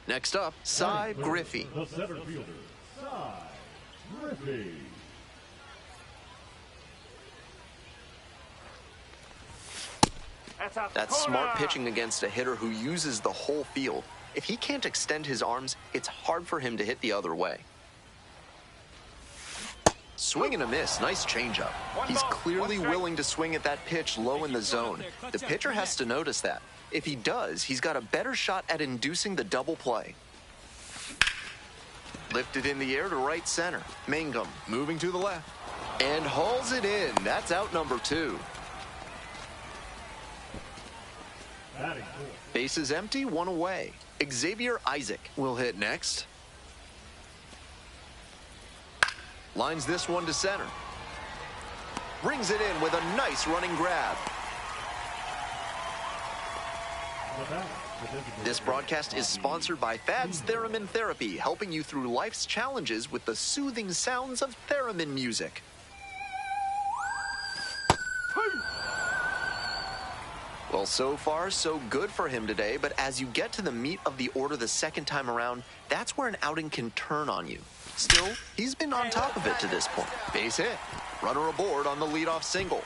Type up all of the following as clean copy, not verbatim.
Next up, Cy Griffey. The center fielder, Cy Griffey. That's smart pitching against a hitter who uses the whole field. If he can't extend his arms, it's hard for him to hit the other way. Swing and a miss, nice changeup. He's clearly willing to swing at that pitch low in the zone. The pitcher has to notice that. If he does, he's got a better shot at inducing the double play. Lifted in the air to right center. Mangum moving to the left. And hauls it in. That's out number 2. Bases empty, 1 away. Xavier Isaac will hit next. Lines this one to center. Brings it in with a nice running grab. This broadcast is sponsored by Fad's Theremin Therapy, helping you through life's challenges with the soothing sounds of theremin music. Well, so far, so good for him today, but as you get to the meat of the order the second time around, that's where an outing can turn on you. Still, he's been on top of it to this point. Base hit. Runner aboard on the leadoff single.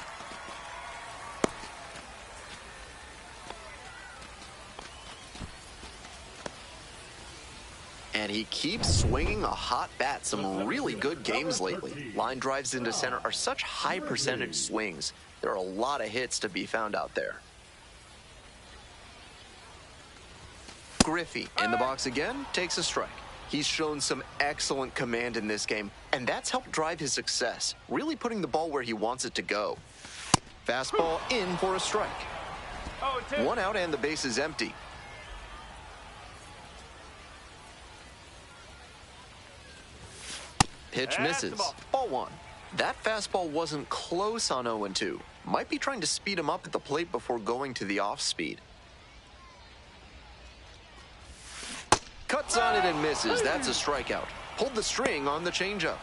And he keeps swinging a hot bat. Some really good games lately. Line drives into center are such high percentage swings. There are a lot of hits to be found out there. Griffey in the box again, takes a strike. He's shown some excellent command in this game, and that's helped drive his success, really putting the ball where he wants it to go. Fastball in for a strike. 1 out and the base is empty. Pitch misses. Ball 1. That fastball wasn't close on 0-2. Might be trying to speed him up at the plate before going to the off-speed. Cuts on it and misses. That's a strikeout. Pulled the string on the changeup.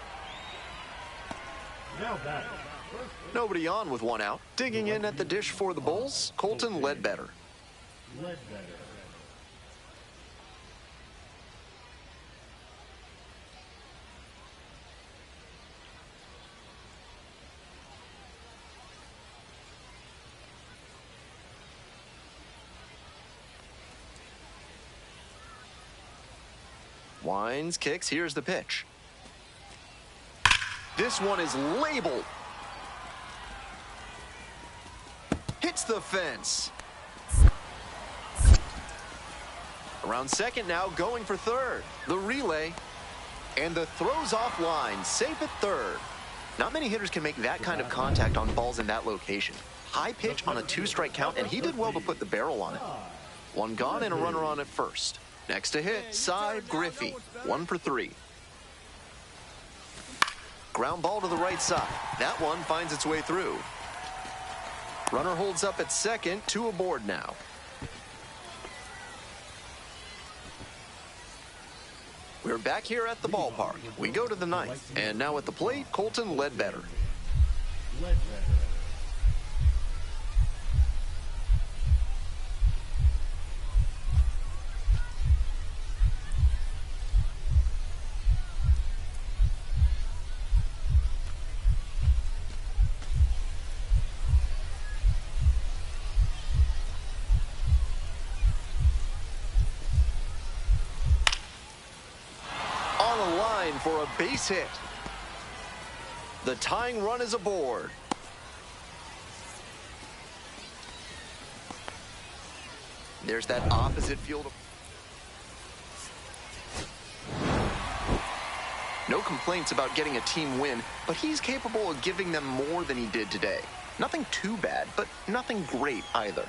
Nobody on with 1 out. Digging in at the dish for the Bulls, Colton Ledbetter. Winds, kicks, here's the pitch. This one is labeled. Hits the fence. Around second now, going for third. The relay. And the throw's offline, safe at third. Not many hitters can make that kind of contact on balls in that location. High pitch on a 2-strike count, and he did well to put the barrel on it. 1 gone and a runner on at first. Next to hit, Cy Griffey, 1 for 3. Ground ball to the right side. That one finds its way through. Runner holds up at second, 2 aboard now. We're back here at the ballpark. We go to the 9th, and now at the plate, Colton Ledbetter. For a base hit. The tying run is aboard. There's that opposite field. No complaints about getting a team win, but he's capable of giving them more than he did today. Nothing too bad, but nothing great either.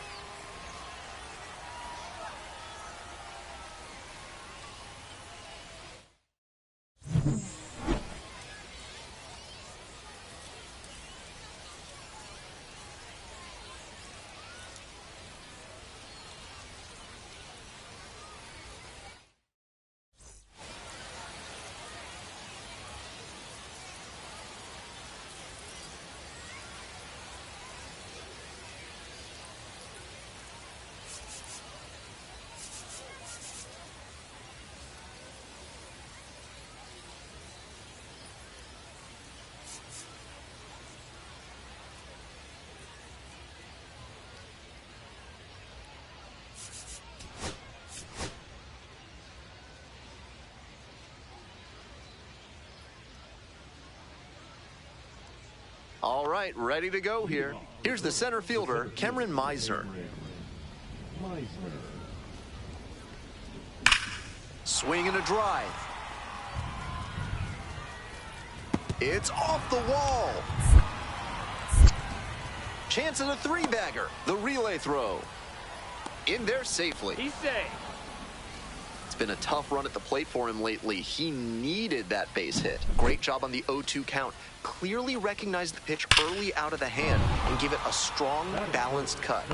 All right, ready to go here. Here's the center fielder, Cameron Meisner. Swing and a drive. It's off the wall. Chance at a three-bagger. The relay throw. In there safely. He's safe. It's been a tough run at the plate for him lately. He needed that base hit. Great job on the 0-2 count. Clearly recognized the pitch early out of the hand and gave it a strong, balanced cut.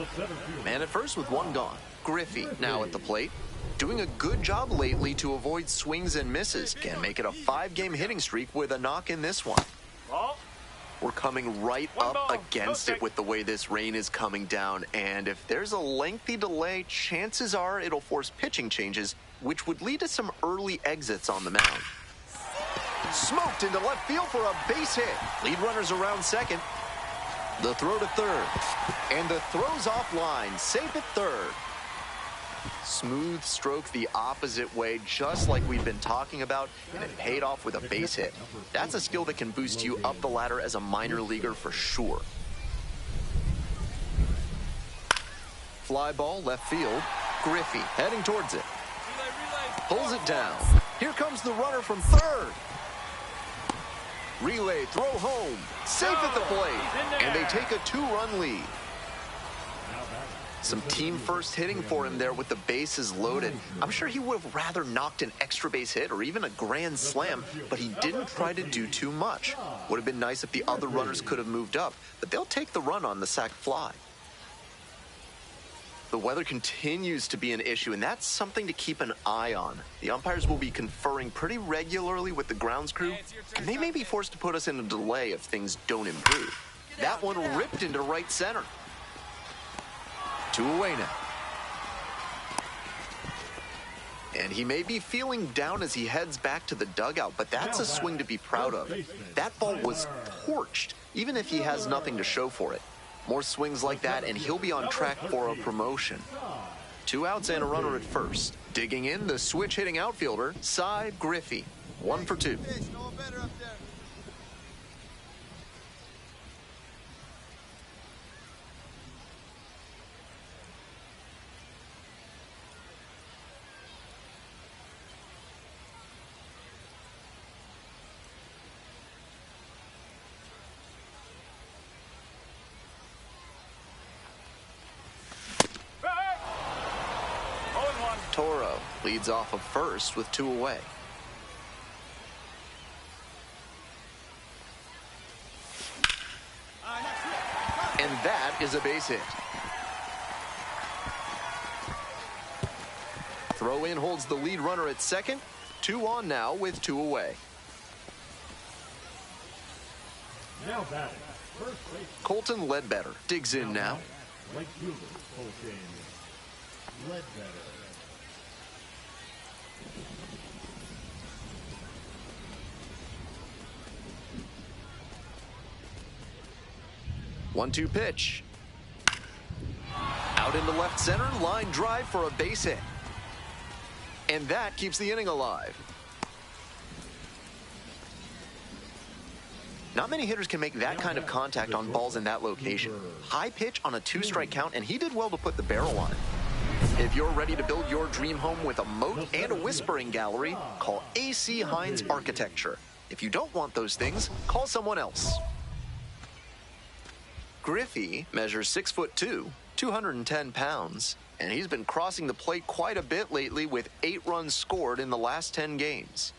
Man at first with one gone. Griffey now at the plate. Doing a good job lately to avoid swings and misses. Can make it a 5-game hitting streak with a knock in this one. Ball. We're coming right up against it with the way this rain is coming down. And if there's a lengthy delay, chances are it'll force pitching changes, which would lead to some early exits on the mound. Smoked into left field for a base hit. Lead runners around second. The throw to third. And the throw's offline. Safe at third. Smooth stroke the opposite way, just like we've been talking about, and it paid off with a base hit. That's a skill that can boost you up the ladder as a minor leaguer for sure. Fly ball left field. Griffey heading towards it. Pulls it down. Here comes the runner from third. Relay throw home. Safe at the plate. And they take a 2-run lead. Some team first hitting for him there with the bases loaded. I'm sure he would have rather knocked an extra base hit or even a grand slam, but he didn't try to do too much. Would have been nice if the other runners could have moved up, but they'll take the run on the sac fly. The weather continues to be an issue, and that's something to keep an eye on. The umpires will be conferring pretty regularly with the grounds crew, and they may be forced to put us in a delay if things don't improve. That one ripped into right center. 2 away now. And he may be feeling down as he heads back to the dugout, but that's a swing to be proud of. That ball was torched, even if he has nothing to show for it. More swings like that, and he'll be on track for a promotion. 2 outs and a runner at first. Digging in, the switch-hitting outfielder, Cy Griffey. 1 for 2. Toro leads off of first with 2 away. And that is a base hit. Throw in holds the lead runner at second. 2 on now with 2 away. Now batting, first base. Colton Ledbetter digs in now. Right fielder, Colton Ledbetter. One-two pitch. Out into left center, line drive for a base hit. And that keeps the inning alive. Not many hitters can make that kind of contact on balls in that location. High pitch on a 2-strike count, and he did well to put the barrel on it. If you're ready to build your dream home with a moat and a whispering gallery, call AC Hines Architecture. If you don't want those things, call someone else. Griffey measures 6'2", 210 pounds, and he's been crossing the plate quite a bit lately with 8 runs scored in the last 10 games.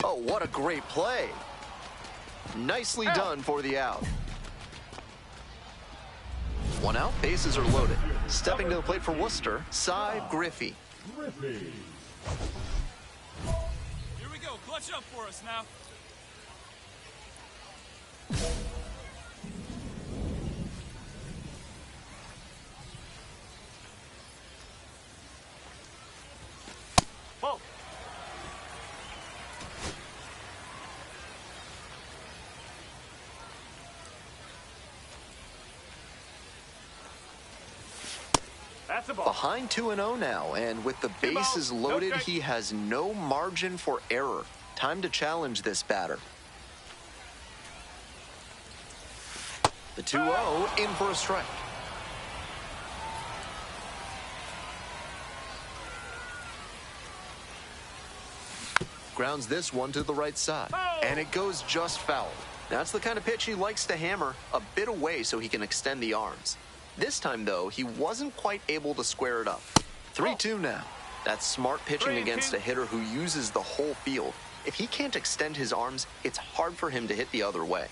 Oh, what a great play. Nicely done for the out. 1 out, bases are loaded. Stepping to the plate for Worcester, Cy Griffey. Griffey. Here we go, clutch up for us now. That's a ball. Behind 2-0 now, and with the bases loaded, he has no margin for error. Time to challenge this batter. The 2-0 in for a strike. Grounds this one to the right side, and it goes just foul. That's the kind of pitch he likes to hammer a bit away so he can extend the arms. This time, though, he wasn't quite able to square it up. 3-2 now. That's smart pitching against a hitter who uses the whole field. If he can't extend his arms, it's hard for him to hit the other way.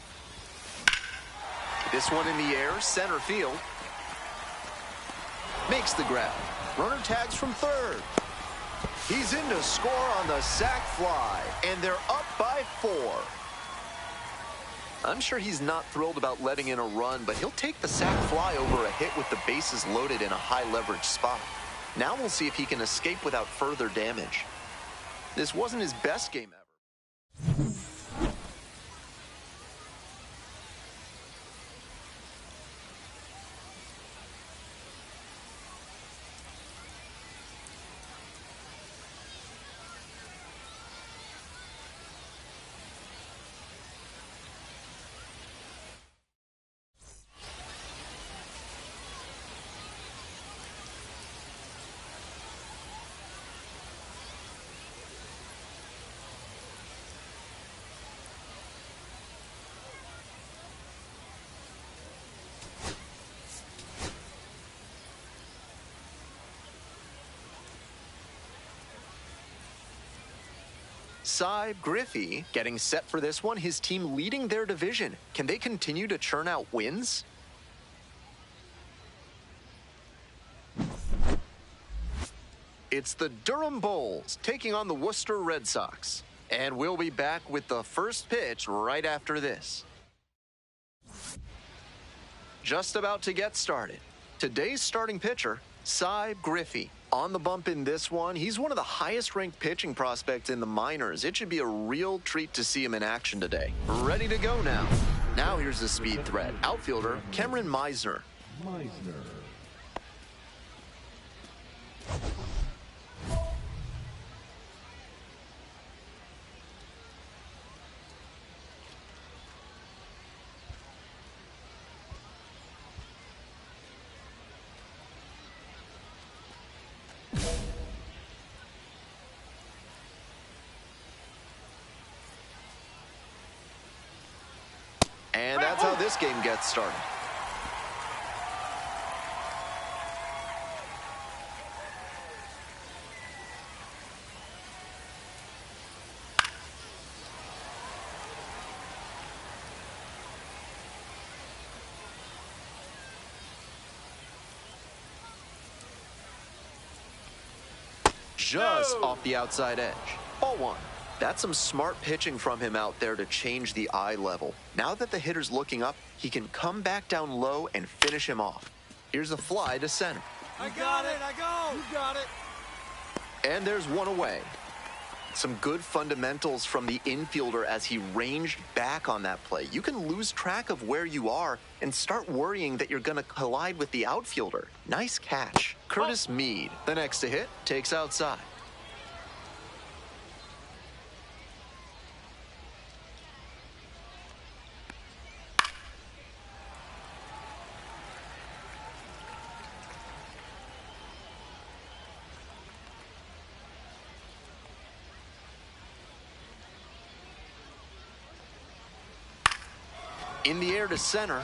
This one in the air, center field. Makes the grab. Runner tags from third. He's in to score on the sac fly, and they're up by 4. I'm sure he's not thrilled about letting in a run, but he'll take the sac fly over a hit with the bases loaded in a high-leverage spot. Now we'll see if he can escape without further damage. This wasn't his best game ever. Cy Griffey getting set for this one. His team leading their division. Can they continue to churn out wins? It's the Durham Bulls taking on the Worcester Red Sox. And we'll be back with the first pitch right after this. Just about to get started. Today's starting pitcher, Cy Griffey. On the bump in this one, he's one of the highest-ranked pitching prospects in the minors. It should be a real treat to see him in action today. Ready to go now. Now here's the speed threat. Outfielder, Cameron Meisner. And that's how this game gets started. Just off the outside edge. Ball 1. That's some smart pitching from him out there to change the eye level. Now that the hitter's looking up, he can come back down low and finish him off. Here's a fly to center. I got it. I go. You got it. And there's one away. Some good fundamentals from the infielder as he ranged back on that play. You can lose track of where you are and start worrying that you're going to collide with the outfielder. Nice catch. Curtis Mead, the next to hit, takes outside. In the air to center.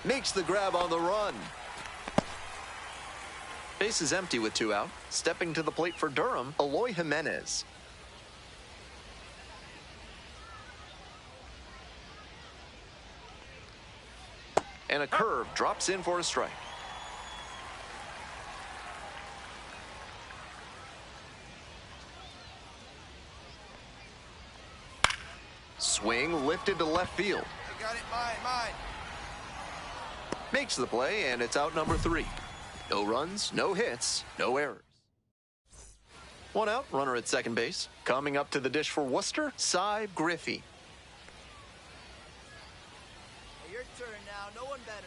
Makes the grab on the run. Base is empty with 2 out. Stepping to the plate for Durham, Eloy Jimenez. And a curve drops in for a strike. Swing lifted to left field. I got it. Mine. Makes the play, and it's out number 3. No runs, no hits, no errors. 1 out, runner at second base. Coming up to the dish for Worcester, Cy Griffey. Your turn now. No one better.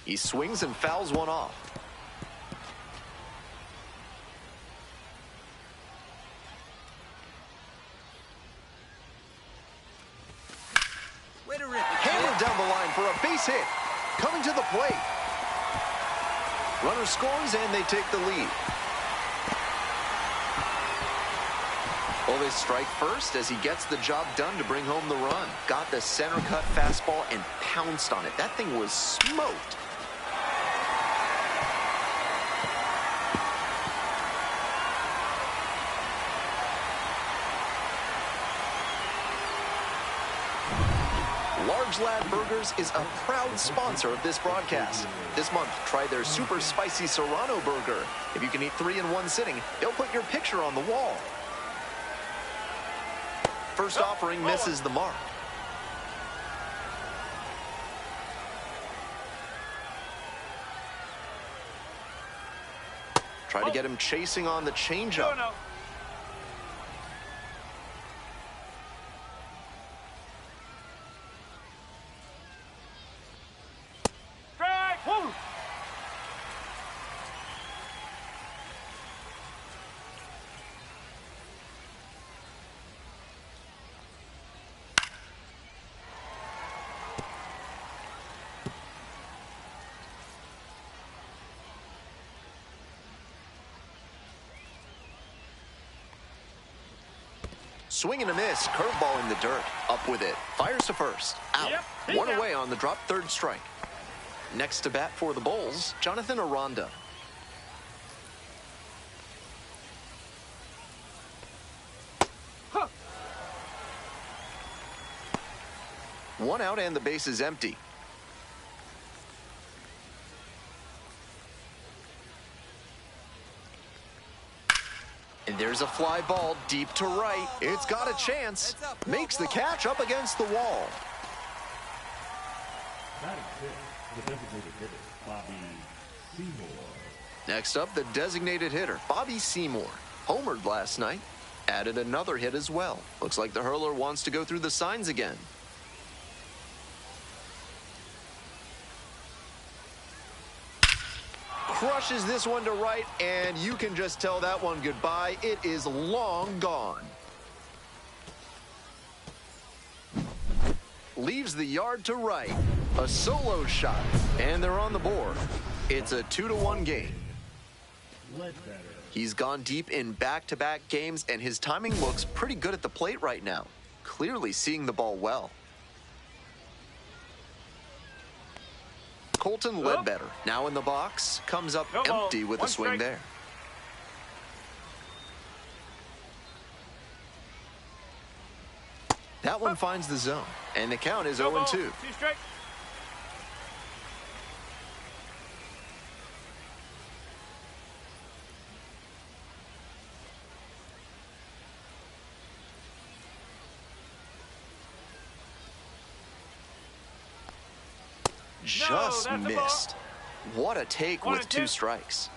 He swings and fouls one off. Hammered down the line for a base hit. Coming to the plate. Runner scores and they take the lead. Well, they strike first as he gets the job done to bring home the run. Got the center cut fastball and pounced on it. That thing was smoked. Large Lad Burgers is a proud sponsor of this broadcast. This month, try their super spicy Serrano burger. If you can eat 3 in one sitting, they'll put your picture on the wall. First offering misses the mark. Try to get him chasing on the changeup. Swing and a miss, curveball in the dirt. Up with it, fires to first, out. Yep, One away on the drop, third strike. Next to bat for the Bulls, Jonathan Aranda. Huh. One out and the base is empty. And there's a fly ball deep to right. It's got a chance. Makes the catch up against the wall. Batting fifth, the designated hitter, Bobby Seymour. Next up, the designated hitter, Bobby Seymour. Homered last night. Added another hit as well. Looks like the hurler wants to go through the signs again. Crushes this one to right, and you can just tell that one goodbye. It is long gone. Leaves the yard to right. A solo shot, and they're on the board. It's a 2-1 game. He's gone deep in back-to-back games, and his timing looks pretty good at the plate right now. Clearly seeing the ball well. Colton Ledbetter, now in the box, comes up empty with a swing there. That one finds the zone, and the count is 0-2. Just missed. What a take with 2 strikes.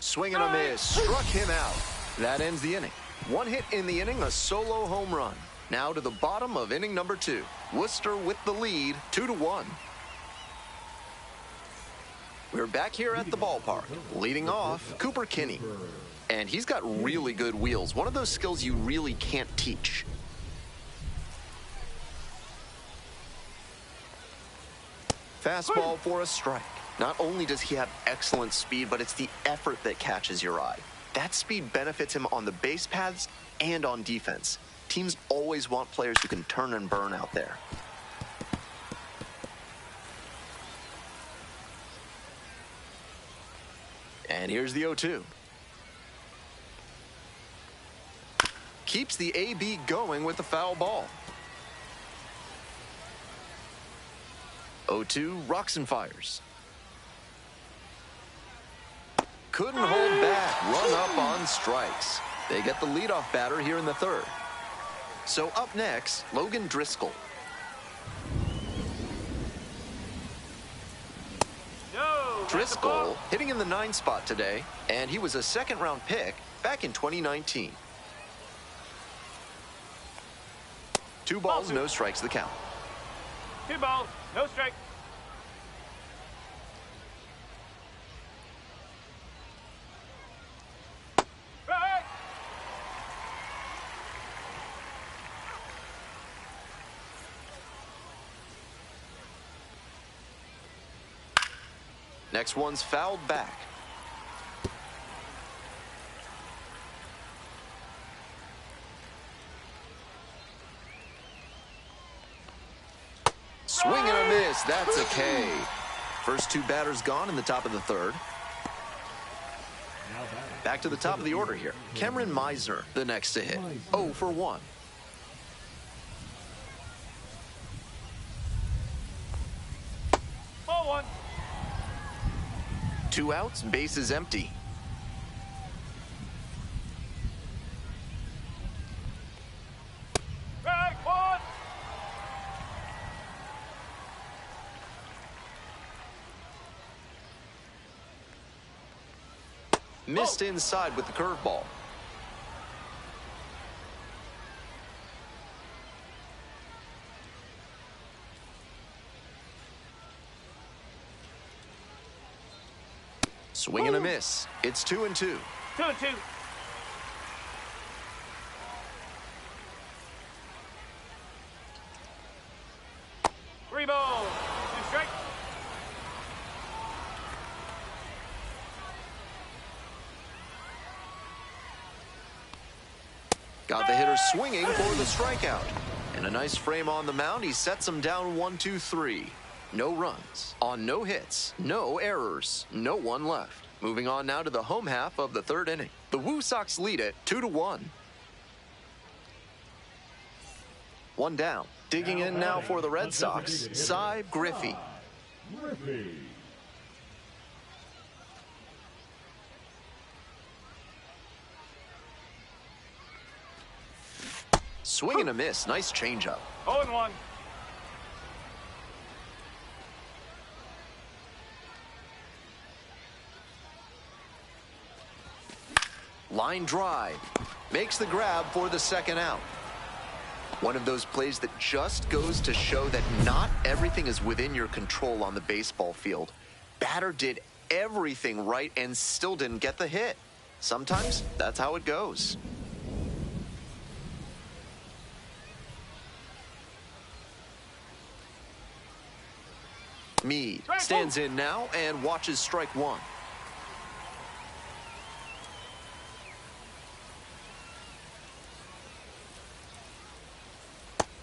Swing and a miss. Struck him out. That ends the inning. 1 hit in the inning, a solo home run. Now to the bottom of inning number 2. Worcester with the lead, 2-1. We're back here at the ballpark. Leading off, Cooper Kinney. And he's got really good wheels. One of those skills you really can't teach. Fastball for a strike. Not only does he have excellent speed, but it's the effort that catches your eye. That speed benefits him on the base paths and on defense. Teams always want players who can turn and burn out there. And here's the 0-2. Keeps the AB going with the foul ball. 0-2, rocks and fires. Couldn't hold back, run up on strikes. They get the leadoff batter here in the 3rd. So up next, Logan Driscoll. Driscoll hitting in the 9 spot today, and he was a 2nd-round pick back in 2019. 2 balls, no strikes, the count. 2 balls, no strike. Strike! Next one's fouled back. Swing and a miss. That's a K. First 2 batters gone in the top of the 3rd. Back to the top of the order here. Cameron Meisner, the next to hit. 0 for 1. Ball 1. 2 outs, bases empty. Strike 1. Missed inside with the curveball. Swing and a miss. It's 2-2. 2-2. Three balls, 2 strikes. Got the hitter swinging for the strikeout. And a nice frame on the mound. He sets him down 1-2-3. No runs on no hits, no errors, no one left. Moving on now to the home half of the 3rd inning. The Woo Sox lead it 2-1. 1 down. Digging in now for the Red Sox, Cy Griffey. Swing and a miss. Nice changeup. 0-1. Line drive. Makes the grab for the 2nd out. One of those plays that just goes to show that not everything is within your control on the baseball field. Batter did everything right and still didn't get the hit. Sometimes that's how it goes. Meade stands in now and watches strike 1.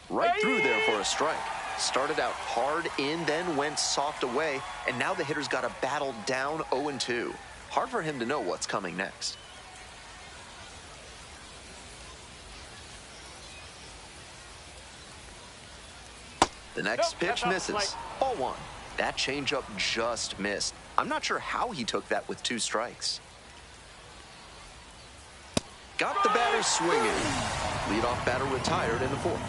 Right through there for a strike. Started out hard in, then went soft away, and now the hitter's got to battle down 0-2. Hard for him to know what's coming next. The next pitch misses. Ball 1. That changeup just missed. I'm not sure how he took that with 2 strikes. Got the batter swinging. Leadoff batter retired in the 4th.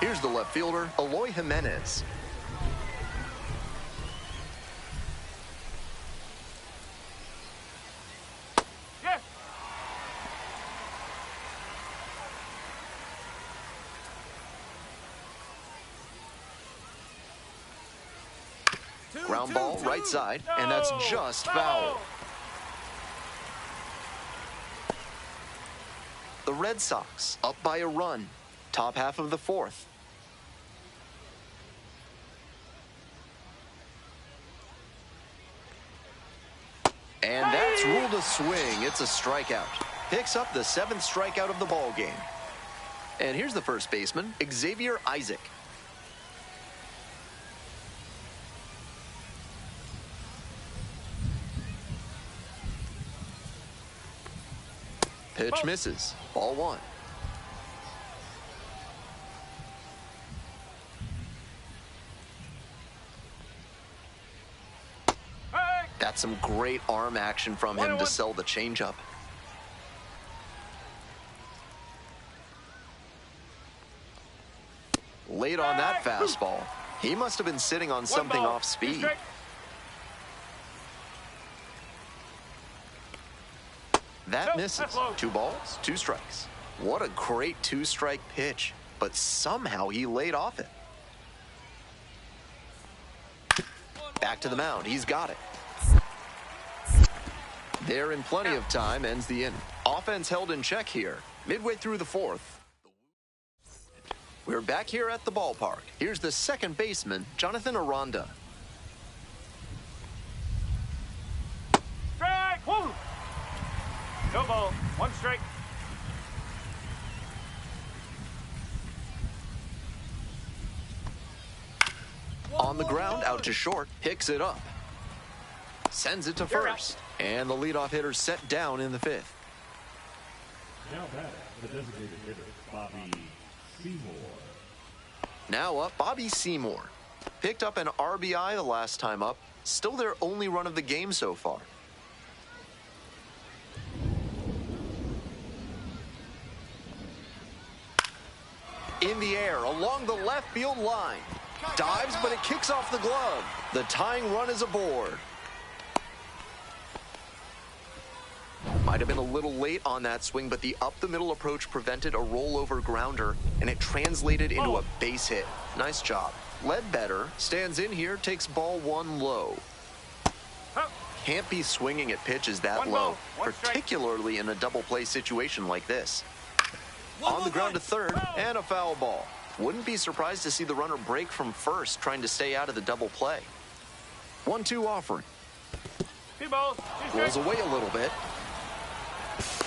Here's the left fielder, Eloy Jimenez. Yes. Ground ball right side, and that's just foul. The Red Sox up by a run. Top half of the 4th. And that's ruled a swing. It's a strikeout. Picks up the 7th strikeout of the ball game. And here's the first baseman, Xavier Isaac. Pitch misses. Ball 1. That's some great arm action from him to sell the changeup. Late on that fastball. He must have been sitting on something off speed. That misses. 2 balls, 2 strikes. What a great 2-strike pitch. but somehow he laid off it. Back to the mound. He's got it. There in plenty of time ends the inning. Offense held in check here. Midway through the fourth. We're back here at the ballpark. Here's the second baseman, Jonathan Aranda. Strike! Woo! No ball. One strike. On the ground, out to short, picks it up. Sends it to first. And the leadoff hitter set down in the fifth. Now batting, the designated hitter, Bobby Seymour. Now up, Bobby Seymour. Picked up an RBI the last time up. Still their only run of the game so far. In the air, along the left field line. Dives, but it kicks off the glove. The tying run is aboard. Might have been a little late on that swing, but the up-the-middle approach prevented a rollover grounder, and it translated into a base hit. Nice job. Ledbetter stands in here, takes ball one low. Can't be swinging at pitches that low, particularly in a double play situation like this. On the ground to third, and a foul ball. Wouldn't be surprised to see the runner break from first, trying to stay out of the double play. 1-2 offering. 2 balls, 2 Rolls strikes. away a little bit.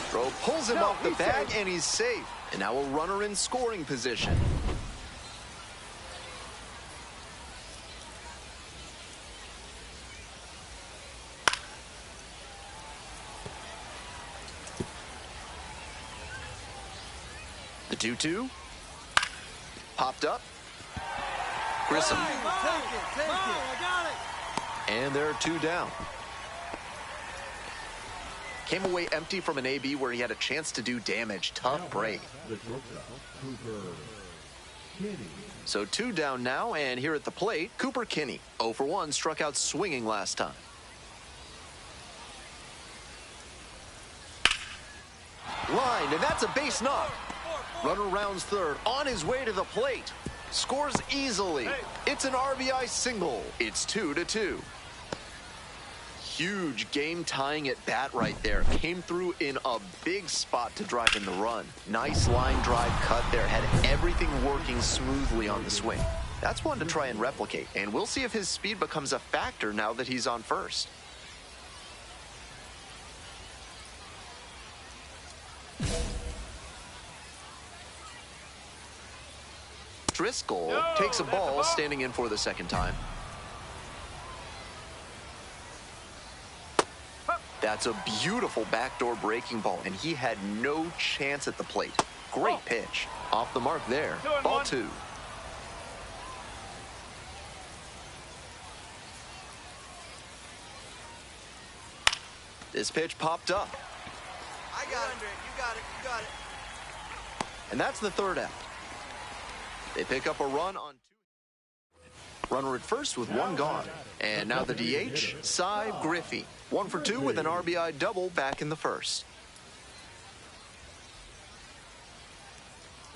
Throw pulls him off the bag, and he's safe. And now a runner in scoring position. The 2-2. Popped up. Grissom. Take it. I got it. And there are 2 down. Came away empty from an AB where he had a chance to do damage. Tough break. The shortstop, Cooper Kinney. So 2 down now, and here at the plate, Cooper Kinney. 0 for 1, struck out swinging last time. Lined, and that's a base knock. Runner rounds third, on his way to the plate. Scores easily. It's an RBI single. It's 2-2. Huge game-tying at bat right there. Came through in a big spot to drive in the run. Nice line drive cut there. Had everything working smoothly on the swing. That's one to try and replicate, and we'll see if his speed becomes a factor now that he's on first. Driscoll takes a ball, standing in for the second time. That's a beautiful backdoor breaking ball, and he had no chance at the plate. Great pitch. Off the mark there. Ball 2. This pitch popped up. I got it. You got it. And that's the third out. They pick up a run on 2. Runner at first with 1 gone. And now the DH, Cy Griffey. 1 for 2 with an RBI double back in the first.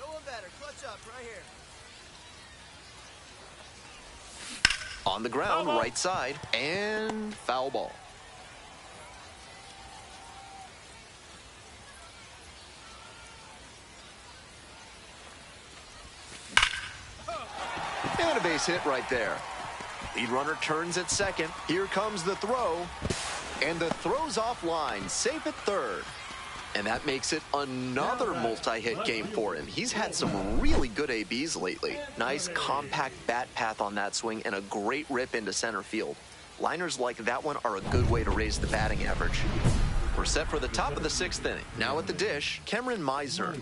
No one better. Clutch up right here. On the ground, right side, and foul ball. And a base hit right there. Lead runner turns at second. Here comes the throw. And the throw's offline, safe at third. And that makes it another multi-hit game for him. He's had some really good ABs lately. Nice compact bat path on that swing and a great rip into center field. Liners like that one are a good way to raise the batting average. We're set for the top of the 6th inning. Now at the dish, Cameron Meisner.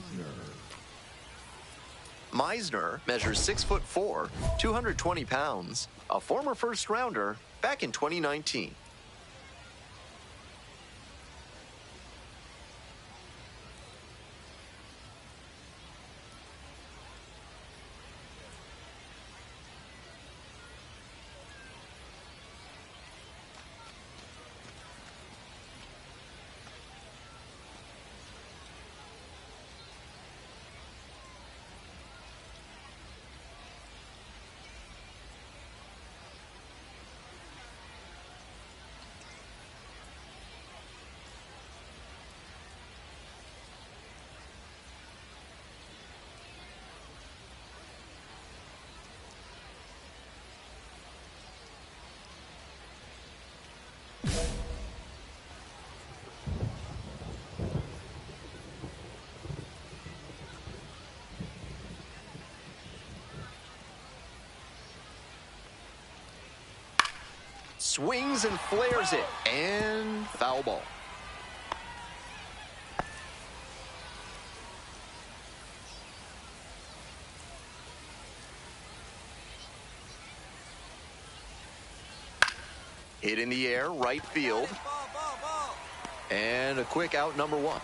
Meisner measures 6'4", 220 pounds, a former first rounder back in 2019. Swings and flares it, and foul ball. Hit in the air, right field. Ball. And a quick out, number one.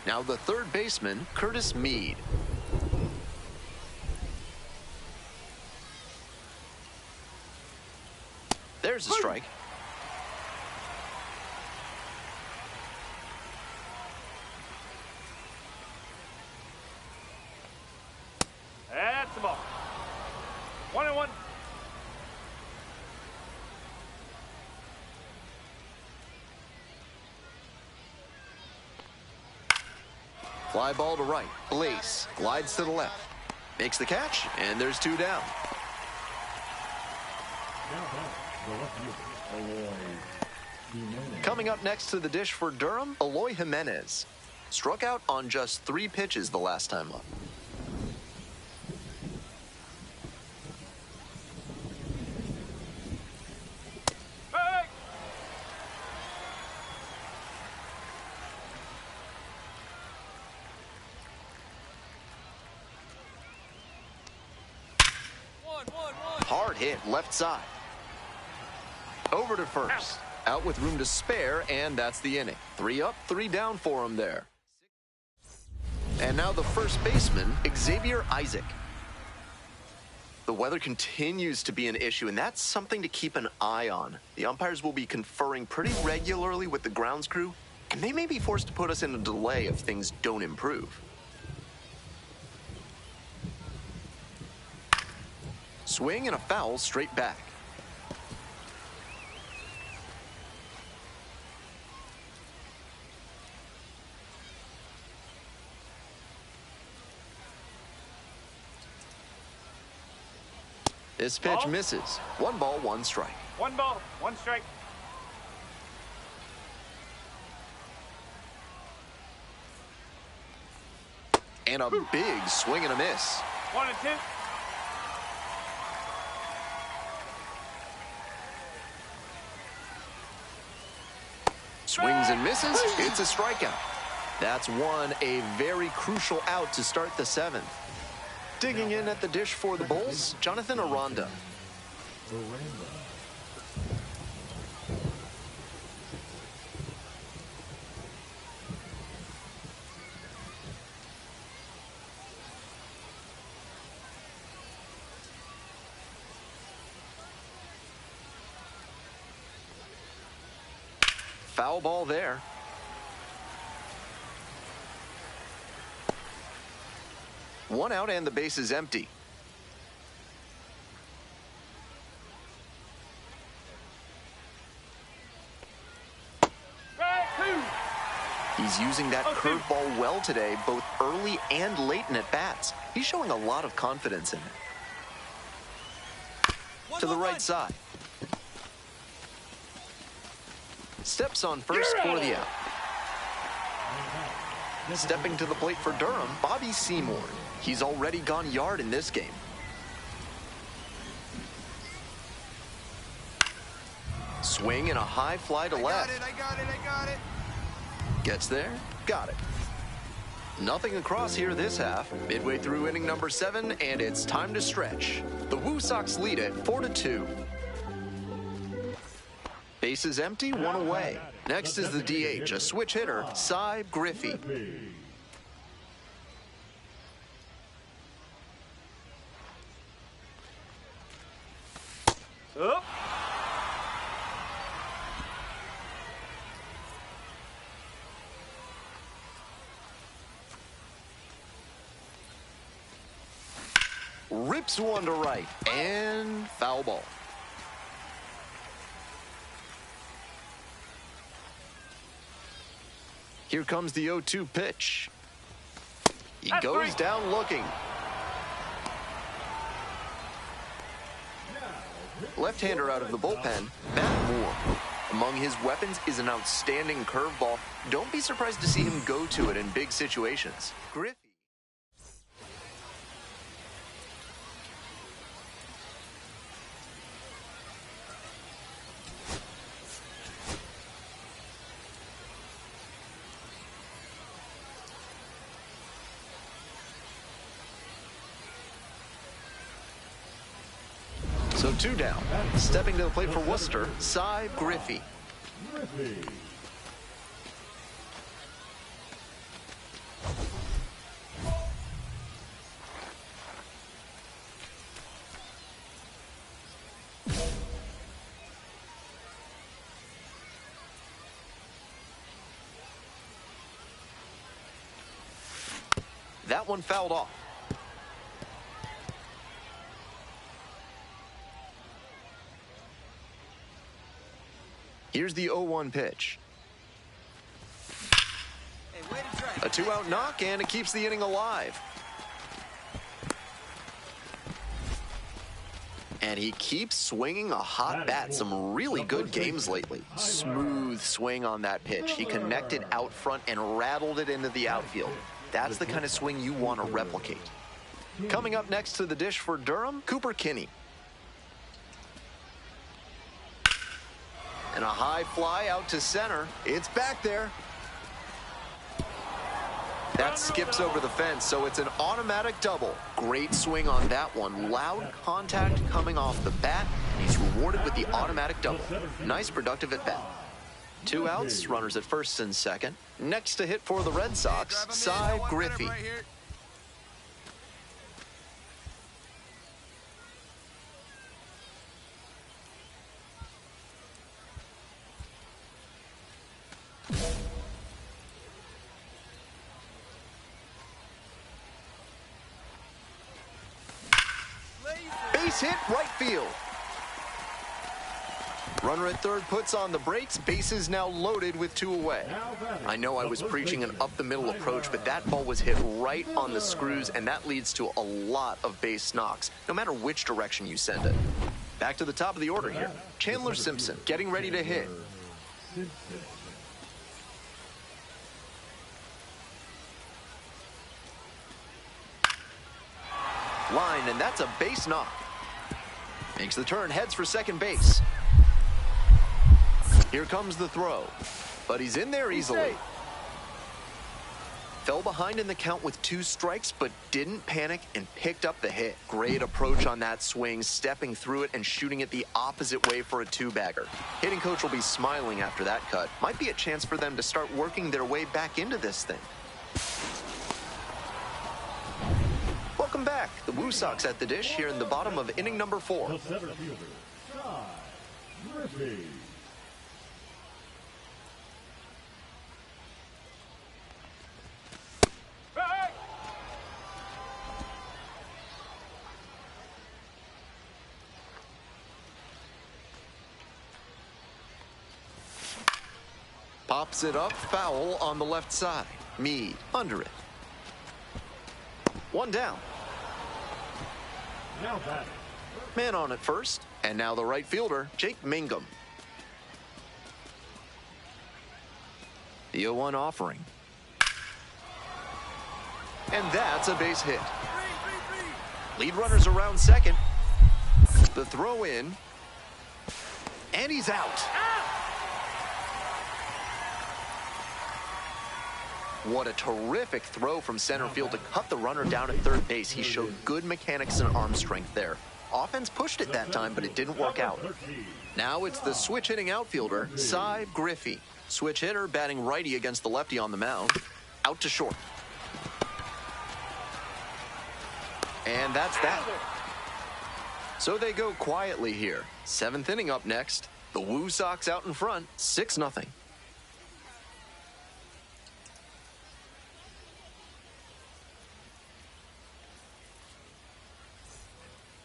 Now the third baseman, Curtis Mead. There's a strike. That's the ball. 1-1. Fly ball to right. Blaze glides to the left. Makes the catch, and there's two down. Coming up next to the dish for Durham, Eloy Jimenez. Struck out on just 3 pitches the last time up. Hey! One. Hard hit left side. Over to first. Out with room to spare, and that's the inning. 3 up, 3 down for him there. And now the first baseman, Xavier Isaac. The weather continues to be an issue, and that's something to keep an eye on. The umpires will be conferring pretty regularly with the grounds crew, and they may be forced to put us in a delay if things don't improve. Swing and a foul straight back. This pitch Ball. misses. 1 ball, 1 strike. 1 ball, 1 strike. And a big swing and a miss. 1-2. Swings and misses. It's a strikeout. That's a very crucial out to start the 7th. Digging in at the dish for the Bulls, Jonathan Aranda. Foul ball there. One out and the base is empty. He's using that curveball well today, both early and late in at-bats. He's showing a lot of confidence in it. To the right side. Steps on first for the out. Stepping to the plate for Durham, Bobby Seymour. He's already gone yard in this game. Swing and a high fly to left. I got it. Gets there, got it. Nothing across here this half. Midway through inning number 7, and it's time to stretch. The Woo Sox lead it 4-2. Bases empty, 1 away. Next is the DH, a switch hitter, Cy Griffey. Up. Rips one to right, and foul ball. Here comes the 0-2 pitch. He goes down looking. Left-hander out of the bullpen, Matt Moore. Among his weapons is an outstanding curveball. Don't be surprised to see him go to it in big situations. Griffey. So 2 down. Stepping to the plate for Worcester, Cy Griffey. Griffey. That one fouled off. Here's the 0-1 pitch. Hey, way to drive. A 2-out knock, and it keeps the inning alive. And he keeps swinging a hot bat. Some really good games lately. Smooth swing on that pitch. He connected out front and rattled it into the outfield. That's the kind of swing you want to replicate. Coming up next to the dish for Durham, Cooper Kinney. And a high fly out to center. It's back there. That skips over the fence, so it's an automatic double. Great swing on that one. Loud contact coming off the bat, and he's rewarded with the automatic double. Nice productive at bat. 2 outs, runners at first and second. Next to hit for the Red Sox, Cy Griffey. Base hit, right field. Runner at third puts on the brakes. Bases now loaded with 2 away. I know I was preaching an up-the-middle approach, but that ball was hit right on the screws, and that leads to a lot of base knocks, no matter which direction you send it. Back to the top of the order here. Chandler Simpson getting ready to hit. Line, and that's a base knock. Makes the turn, heads for second base. Here comes the throw, but he's in there easily. Fell behind in the count with 2 strikes, but didn't panic and picked up the hit. Great approach on that swing, stepping through it and shooting it the opposite way for a 2-bagger. Hitting coach will be smiling after that cut. Might be a chance for them to start working their way back into this thing. Welcome back. The Woo Sox at the dish here in the bottom of inning number 4. The center fielder, Cy Griffey. Pops it up, foul on the left side. Mead under it. 1 down. Now batting. Man on at first, and now the right fielder, Jake Mangum. The 0-1 offering. And that's a base hit. Lead runners around second. The throw in. And he's out. What a terrific throw from center field to cut the runner down at third base. He showed good mechanics and arm strength there. Offense pushed it that time, but it didn't work out. Now it's the switch-hitting outfielder, Cy Griffey. Switch hitter batting righty against the lefty on the mound. Out to short. And that's that. So they go quietly here. 7th inning up next. The Woo Sox out in front, 6-0.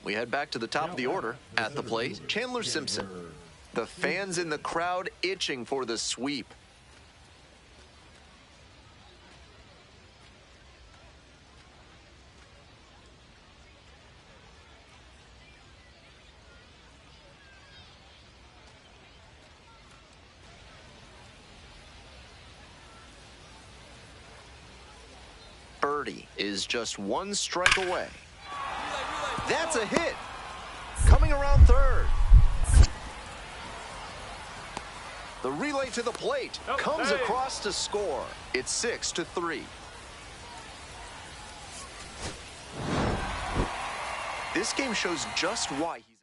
We head back to the top of the order. At the plate, Chandler Simpson. The fans in the crowd itching for the sweep. Birdie is just 1 strike away. That's a hit. Coming around third. The relay to the plate comes across to score. It's 6-3. This game shows just why he's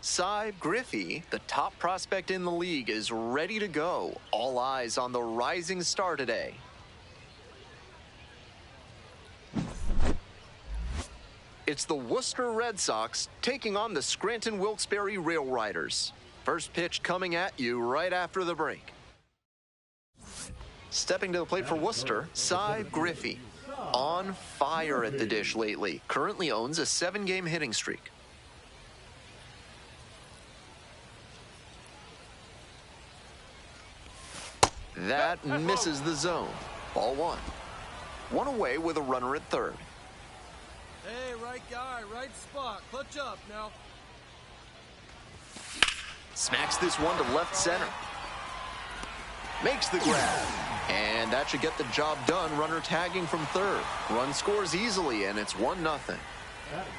Cy Griffey, the top prospect in the league, is ready to go. All eyes on the rising star today. It's the Worcester Red Sox taking on the Scranton Wilkes-Barre Rail Riders. First pitch coming at you right after the break. Stepping to the plate for Worcester, Cy Griffey. On fire at the dish lately. Currently owns a 7-game hitting streak. That misses the zone. Ball 1. One away with a runner at third. Hey, right guy, right spot. Clutch up now. Smacks this one to left center. Makes the grab. And that should get the job done. Runner tagging from third. Run scores easily, and it's 1-0.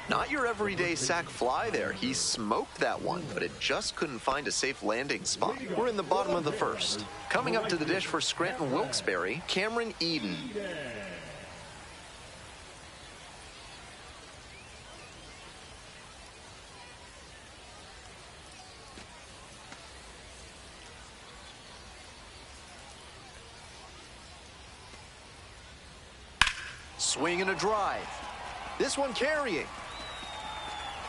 Not your everyday sac fly there. He smoked that one, but it just couldn't find a safe landing spot. We're in the bottom of the first. Coming up to the dish for Scranton Wilkes-Barre, Cameron Eden. Swing and a drive. This one carrying.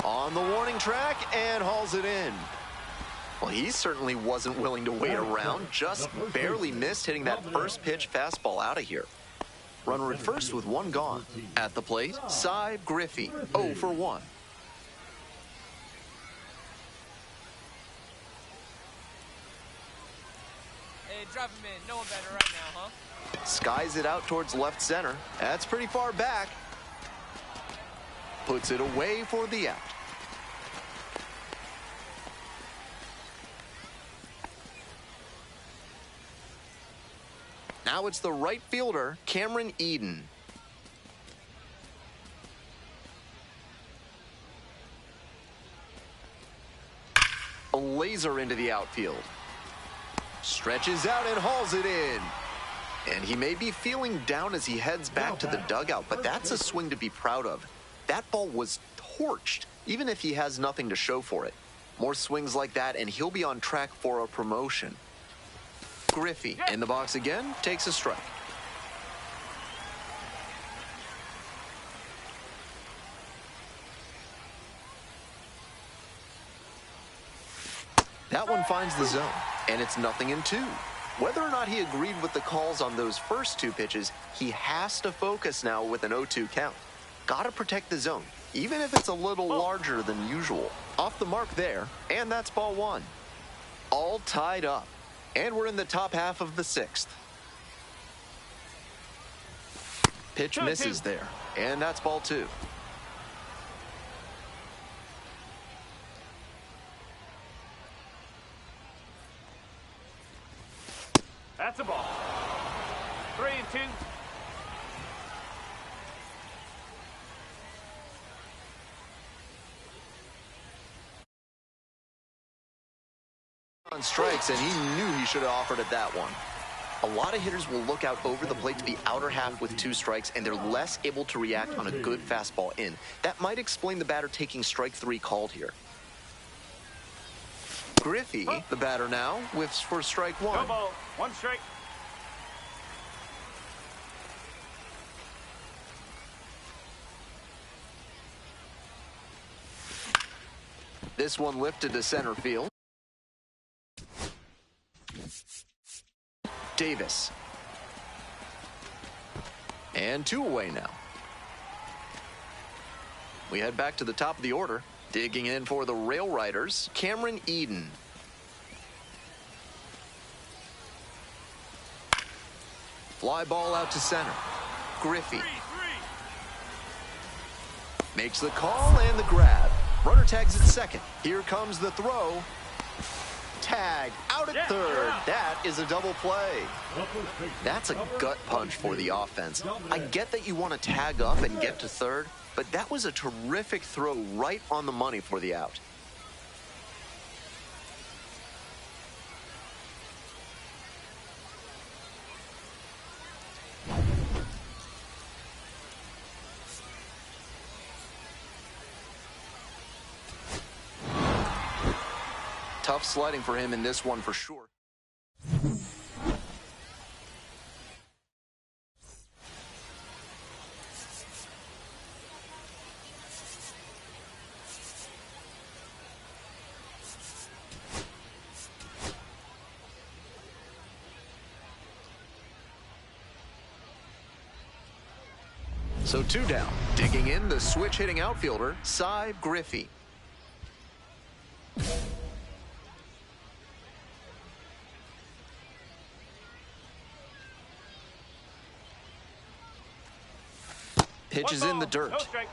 On the warning track and hauls it in. Well, he certainly wasn't willing to wait around. Just barely missed hitting that first pitch fastball out of here. Runner at first with one gone. At the plate, Cy Griffey, 0 for 1. Hey, drop him in. No one better right now, huh? Skies it out towards left center. That's pretty far back. Puts it away for the out. Now it's the right fielder, Cameron Eden. A laser into the outfield. Stretches out and hauls it in. And he may be feeling down as he heads back to the dugout, but that's a swing to be proud of. That ball was torched, even if he has nothing to show for it. More swings like that, and he'll be on track for a promotion. Griffey in the box again, takes a strike. That one finds the zone, and it's 0-2. Whether or not he agreed with the calls on those first 2 pitches, he has to focus now with an 0-2 count. Gotta protect the zone, even if it's a little larger than usual. Off the mark there, and that's ball 1. All tied up, and we're in the top half of the 6th. Pitch misses there, and that's ball 2. That's a ball. 3-2. On strikes, and he knew he should have offered it that one. A lot of hitters will look out over the plate to the outer half with 2 strikes, and they're less able to react on a good fastball in. That might explain the batter taking strike 3 called here. Griffey, the batter now, whiffs for strike 1. No ball. 1 strike. This one lifted to center field. Davis. And 2 away now. We head back to the top of the order. Digging in for the Rail Riders, Cameron Eden. Fly ball out to center. Griffey. Makes the call and the grab. Runner tags at second. Here comes the throw. Tag out at third. That is a double play. That's a gut punch for the offense. I get that you want to tag up and get to third, but that was a terrific throw right on the money for the out. Tough sliding for him in this one for sure. So 2 down. Digging in, the switch-hitting outfielder, Cy Griffey. Pitch is in the dirt. No strike.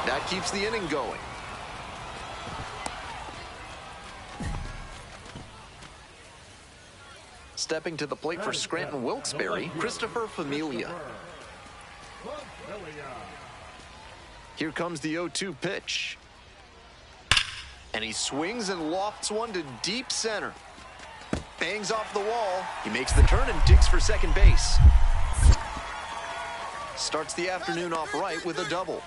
That keeps the inning going. Stepping to the plate for Scranton Wilkes-Barre, Christopher Familia. Here comes the 0-2 pitch. And he swings and lofts one to deep center. Bangs off the wall. He makes the turn and digs for second base. Starts the afternoon off right with a double.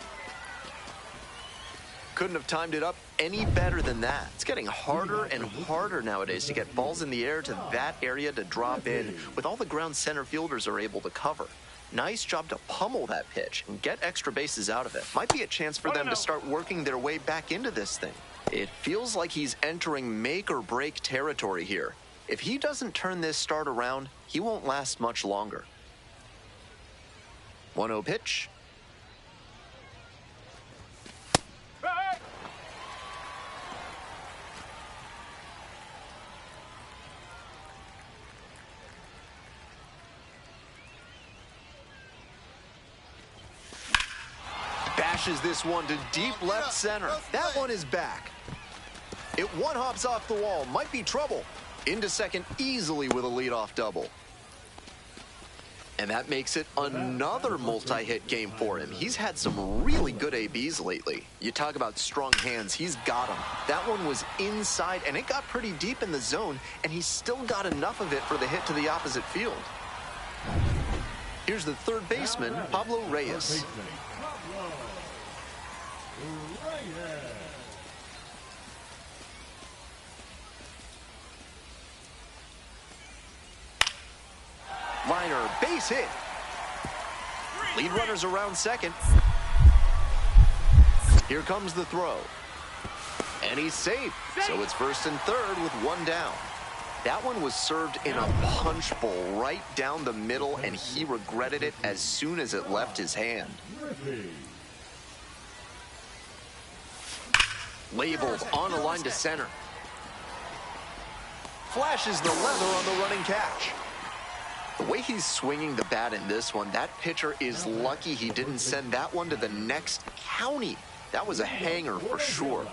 Couldn't have timed it up any better than that. It's getting harder and harder nowadays to get balls in the air to that area to drop in with all the ground center fielders are able to cover. Nice job to pummel that pitch and get extra bases out of it. Might be a chance for them to start working their way back into this thing. It feels like he's entering make or break territory here. If he doesn't turn this start around, he won't last much longer. 1-0 pitch. Bashes this one to deep left center. That one is back. It one-hops off the wall. Might be trouble. Into second easily with a leadoff double. And that makes it another multi-hit game for him. He's had some really good ABs lately. You talk about strong hands, he's got them. That one was inside, and it got pretty deep in the zone, and he still got enough of it for the hit to the opposite field. Here's the third baseman, Pablo Reyes. Liner, base hit. Lead runners around second. Here comes the throw. And he's safe. So it's first and third with 1 down. That one was served in a punch bowl right down the middle, and he regretted it as soon as it left his hand. Labeled on a line to center. Flashes the leather on the running catch. The way he's swinging the bat in this one, that pitcher is lucky he didn't send that one to the next county. That was a hanger for sure.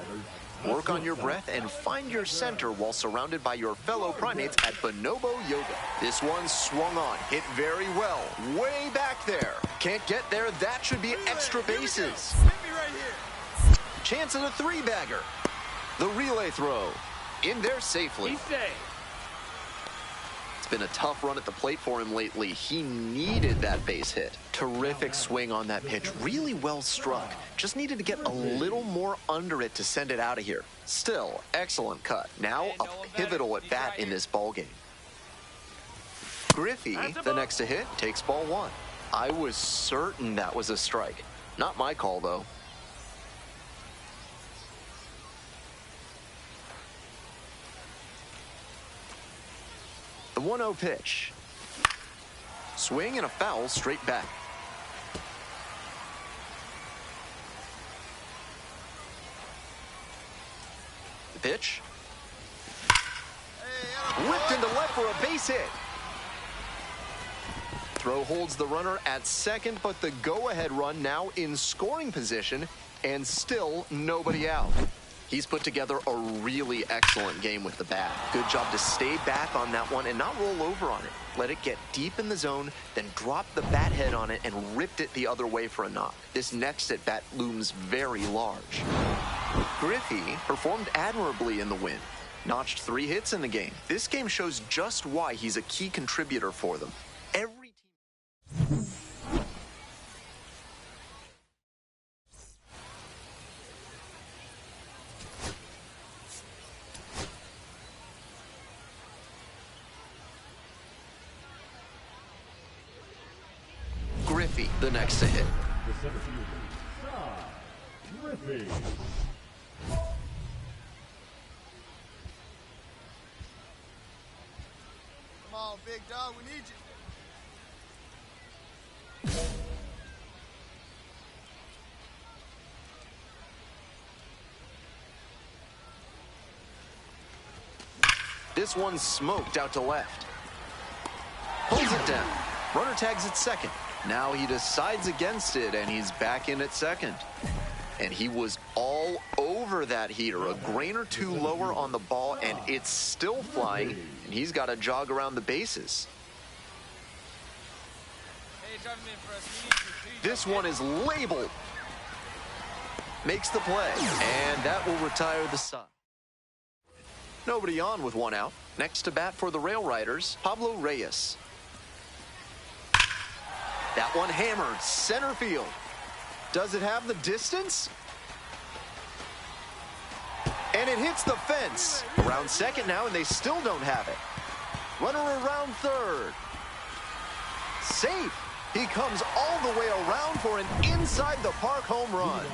Work on your breath and find your center while surrounded by your fellow primates at Bonobo Yoga. This one swung on, hit very well, way back there. Can't get there, that should be extra bases. Chance at a 3-bagger. The relay throw, in there safely. He's safe. It's been a tough run at the plate for him lately. He needed that base hit. Terrific swing on that pitch. Really well struck. Just needed to get a little more under it to send it out of here. Still, excellent cut. Now a pivotal at bat in this ballgame. Griffey, the next to hit, takes ball 1. I was certain that was a strike. Not my call, though. The 1-0 pitch. Swing and a foul straight back. The pitch. Whipped into left for a base hit. Throw holds the runner at second, but the go-ahead run now in scoring position, and still nobody out. He's put together a really excellent game with the bat. Good job to stay back on that one and not roll over on it. Let it get deep in the zone, then drop the bat head on it and ripped it the other way for a knock. This next at bat looms very large. Griffey performed admirably in the win. Notched 3 hits in the game. This game shows just why he's a key contributor for them. Every team... Griffey, the next to hit. The center fielder, Griffey. Come on, big dog, we need you. This one's smoked out to left. Pulls it down. Runner tags at second. Now he decides against it, and he's back in at second. And he was all over that heater. A grain or two lower on the ball, and it's still flying, and he's got to jog around the bases. Hey, drive him in for us. We need you. This one is labeled. Makes the play, and that will retire the side. Nobody on with one out. Next to bat for the Rail Riders, Pablo Reyes. That one hammered center field. Does it have the distance? And it hits the fence. Around second now, and they still don't have it. Runner around third. Safe. He comes all the way around for an inside the park home run.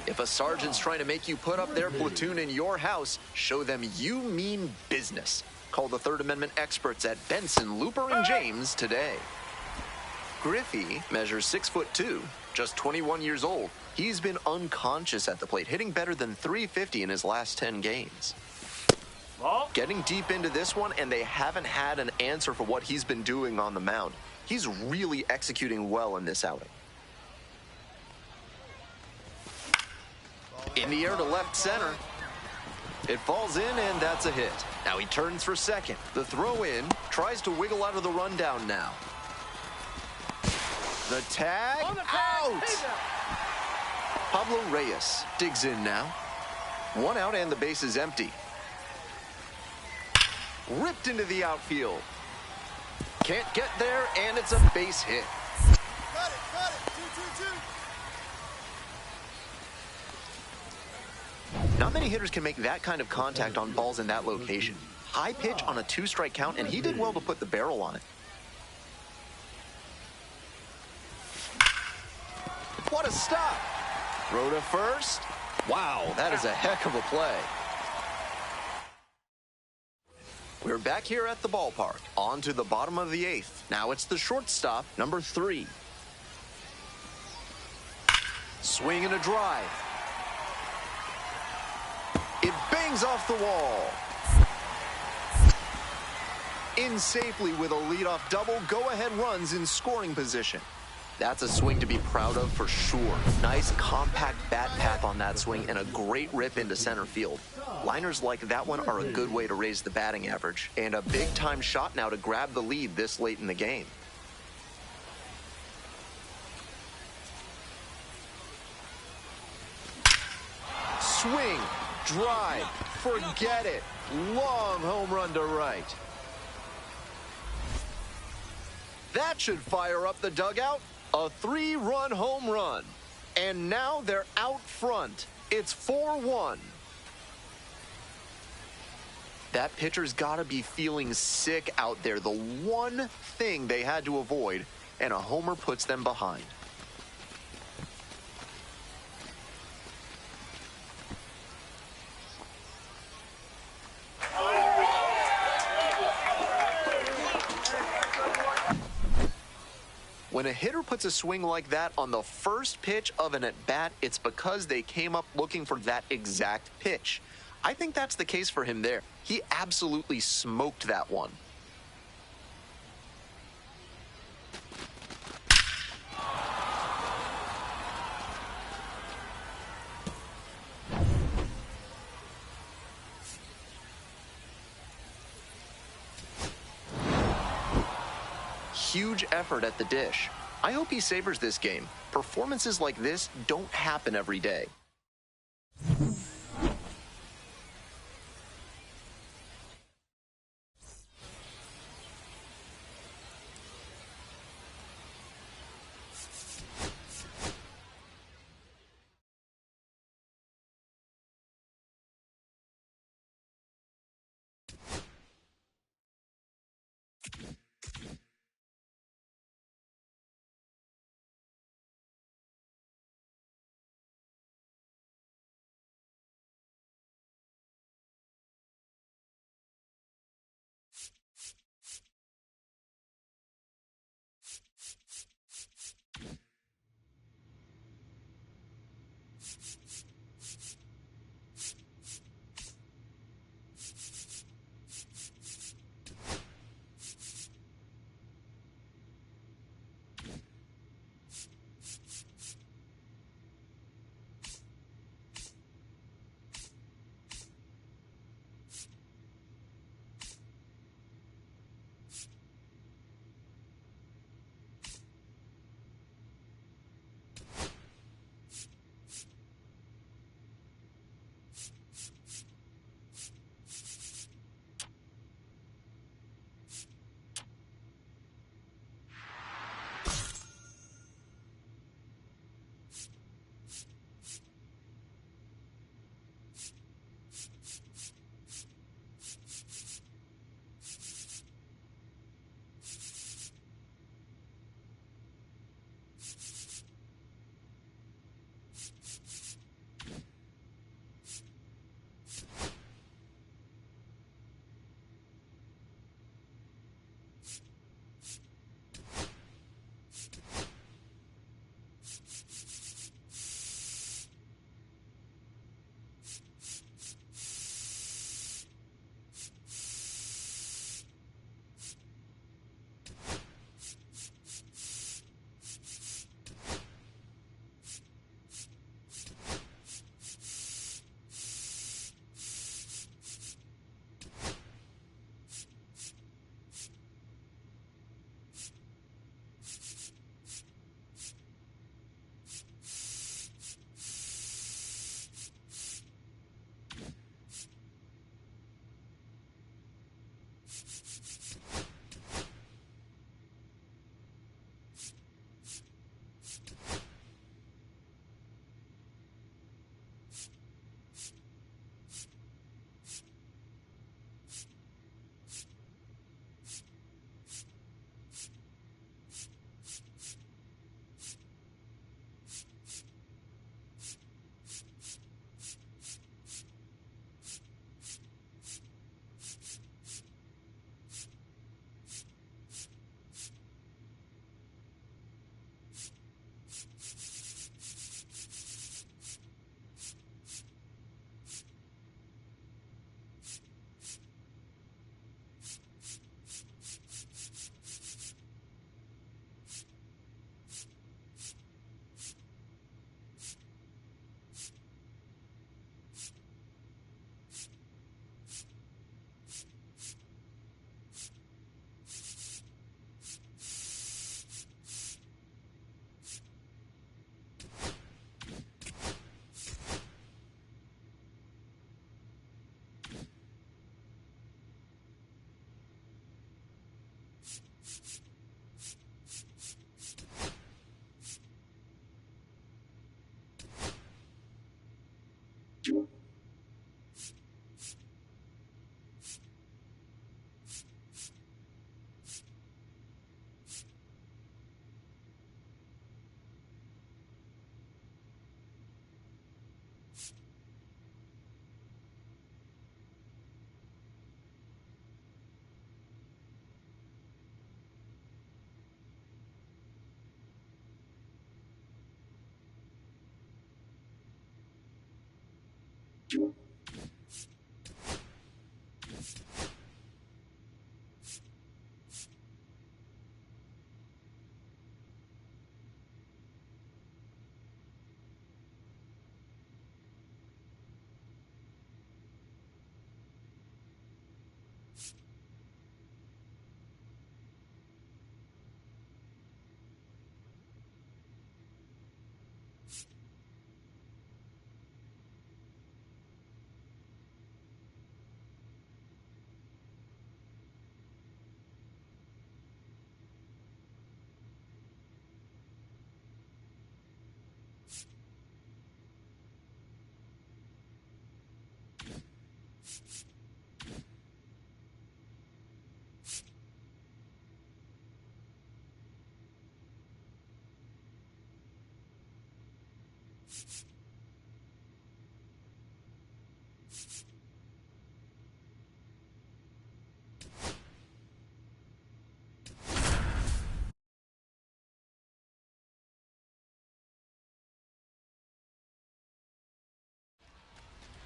If a sergeant's trying to make you put up their platoon in your house, show them you mean business. Call the Third Amendment experts at Benson, Looper, and James today. Griffey measures 6'2", just 21 years old. He's been unconscious at the plate, hitting better than .350 in his last 10 games. Ball. Getting deep into this one, and they haven't had an answer for what he's been doing on the mound. He's really executing well in this outing. In the air to left center. It falls in, and that's a hit. Now he turns for second. The throw in, tries to wiggle out of the rundown now. The tag, out! Pablo Reyes digs in now. One out and the base is empty. Ripped into the outfield. Can't get there, and it's a base hit. Cut it, 2-2-2. Not many hitters can make that kind of contact on balls in that location. High pitch on a 2-strike count, and he did well to put the barrel on it. What a stop! Throw to first. Wow, that is a heck of a play. We're back here at the ballpark. On to the bottom of the 8th. Now it's the shortstop, number 3. Swing and a drive. It bangs off the wall. In safely with a leadoff double, go-ahead runs in scoring position. That's a swing to be proud of for sure. Nice compact bat path on that swing and a great rip into center field. Liners like that one are a good way to raise the batting average, and a big-time shot now to grab the lead this late in the game. Swing, drive, forget it. Long home run to right. That should fire up the dugout. A 3-run home run. And now they're out front. It's 4-1. That pitcher's got to be feeling sick out there. The one thing they had to avoid, and a homer puts them behind. When a hitter puts a swing like that on the first pitch of an at-bat, it's because they came up looking for that exact pitch. I think that's the case for him there. He absolutely smoked that one. Huge effort at the dish. I hope he savors this game. Performances like this don't happen every day.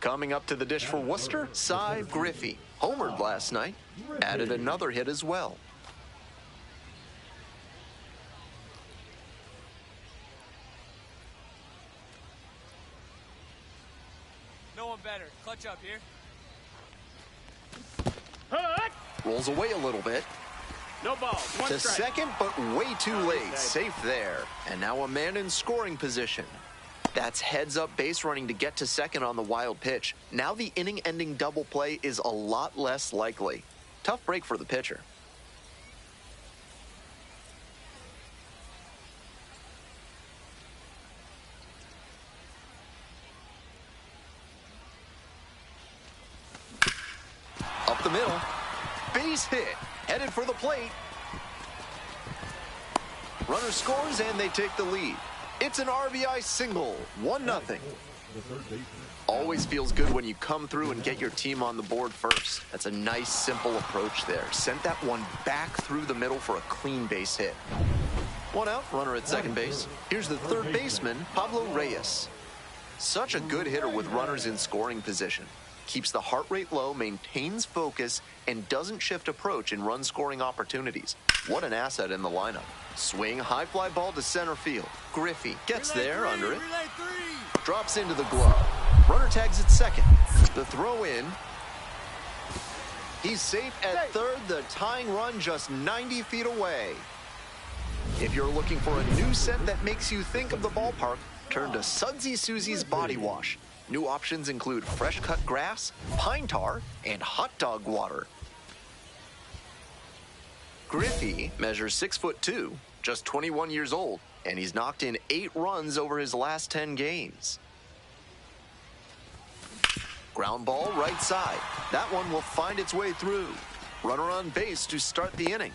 Coming up to the dish for Worcester, Cy Griffey. Homered last night, added another hit as well. No one better. Clutch up here. Rolls away a little bit. No ball. One To strike. second, but way too late. Safe there. And now a man in scoring position. That's heads-up base running to get to second on the wild pitch. Now the inning-ending double play is a lot less likely. Tough break for the pitcher. Up the middle. Base hit. Headed for the plate. Runner scores and they take the lead. It's an RBI single, 1-0. Always feels good when you come through and get your team on the board first. That's a nice, simple approach there. Sent that one back through the middle for a clean base hit. One out, runner at second base. Here's the third baseman, Pablo Reyes. Such a good hitter with runners in scoring position. Keeps the heart rate low, maintains focus, and doesn't shift approach in run-scoring opportunities. What an asset in the lineup. Swing, high fly ball to center field. Griffey gets there under it. Drops into the glove. Runner tags at second. The throw in. He's safe at third. The tying run just 90 feet away. If you're looking for a new scent that makes you think of the ballpark, turn to Sudsy Susie's Body Wash. New options include fresh cut grass, pine tar, and hot dog water. Griffey measures 6'2", just 21 years old, and he's knocked in 8 runs over his last 10 games. Ground ball right side. That one will find its way through. Runner on base to start the inning.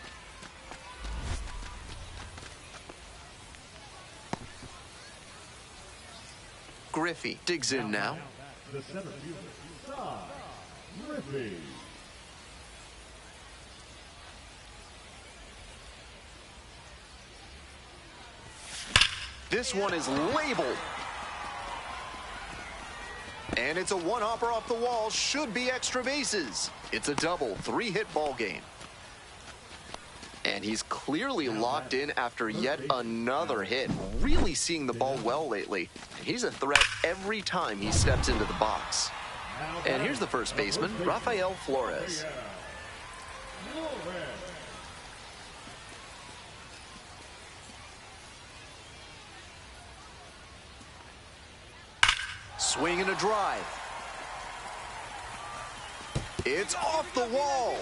Griffey digs in now. The center fielder, Cy Griffey. This one is labeled. And it's a one-hopper off the wall. Should be extra bases. It's a double, 3-hit ball game. And he's clearly locked in after yet another hit. Really seeing the ball well lately. He's a threat every time he steps into the box. And here's the first baseman, Rafael Flores. Swing and a drive. It's off the wall.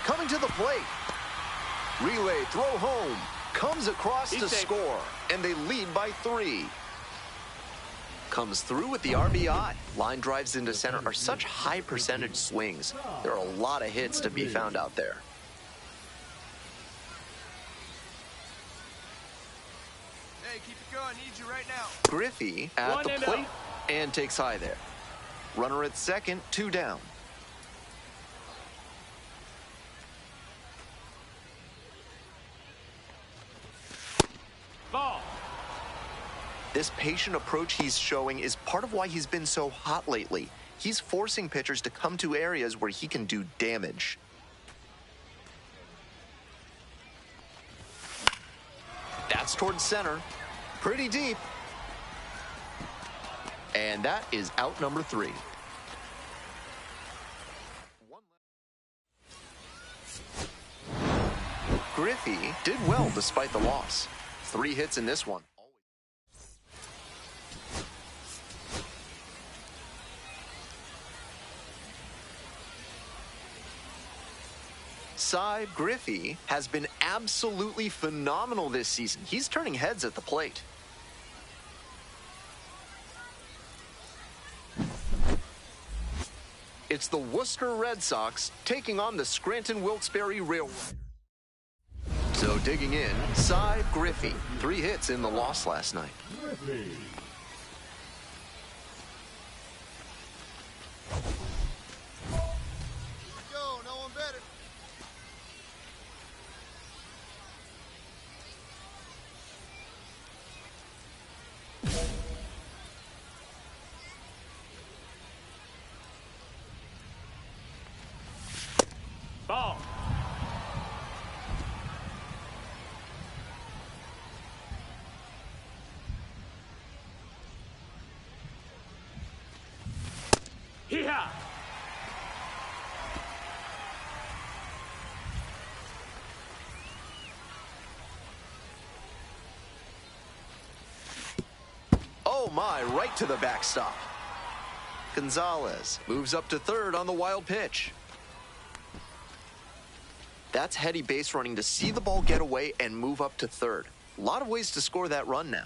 Coming to the plate. Relay throw home. Comes across to score. And they lead by 3. Comes through with the RBI. Line drives into center are such high percentage swings. There are a lot of hits to be found out there. Hey, keep it going. Need you right now. Griffey at the plate and takes high there. Runner at second, 2 down. Ball. This patient approach he's showing is part of why he's been so hot lately. He's forcing pitchers to come to areas where he can do damage. That's towards center. Pretty deep. And that is out number 3. Griffey did well despite the loss. 3 hits in this one. Cy Griffey has been absolutely phenomenal this season. He's turning heads at the plate. It's the Worcester Red Sox taking on the Scranton Wilkes-Barre Railroad. So digging in, Cy Griffey. 3 hits in the loss last night. Griffey. Go, no one better. Ball. Hee-haw. Oh my, right to the backstop. Gonzalez moves up to third on the wild pitch. That's heady base running to see the ball get away and move up to third. A lot of ways to score that run now.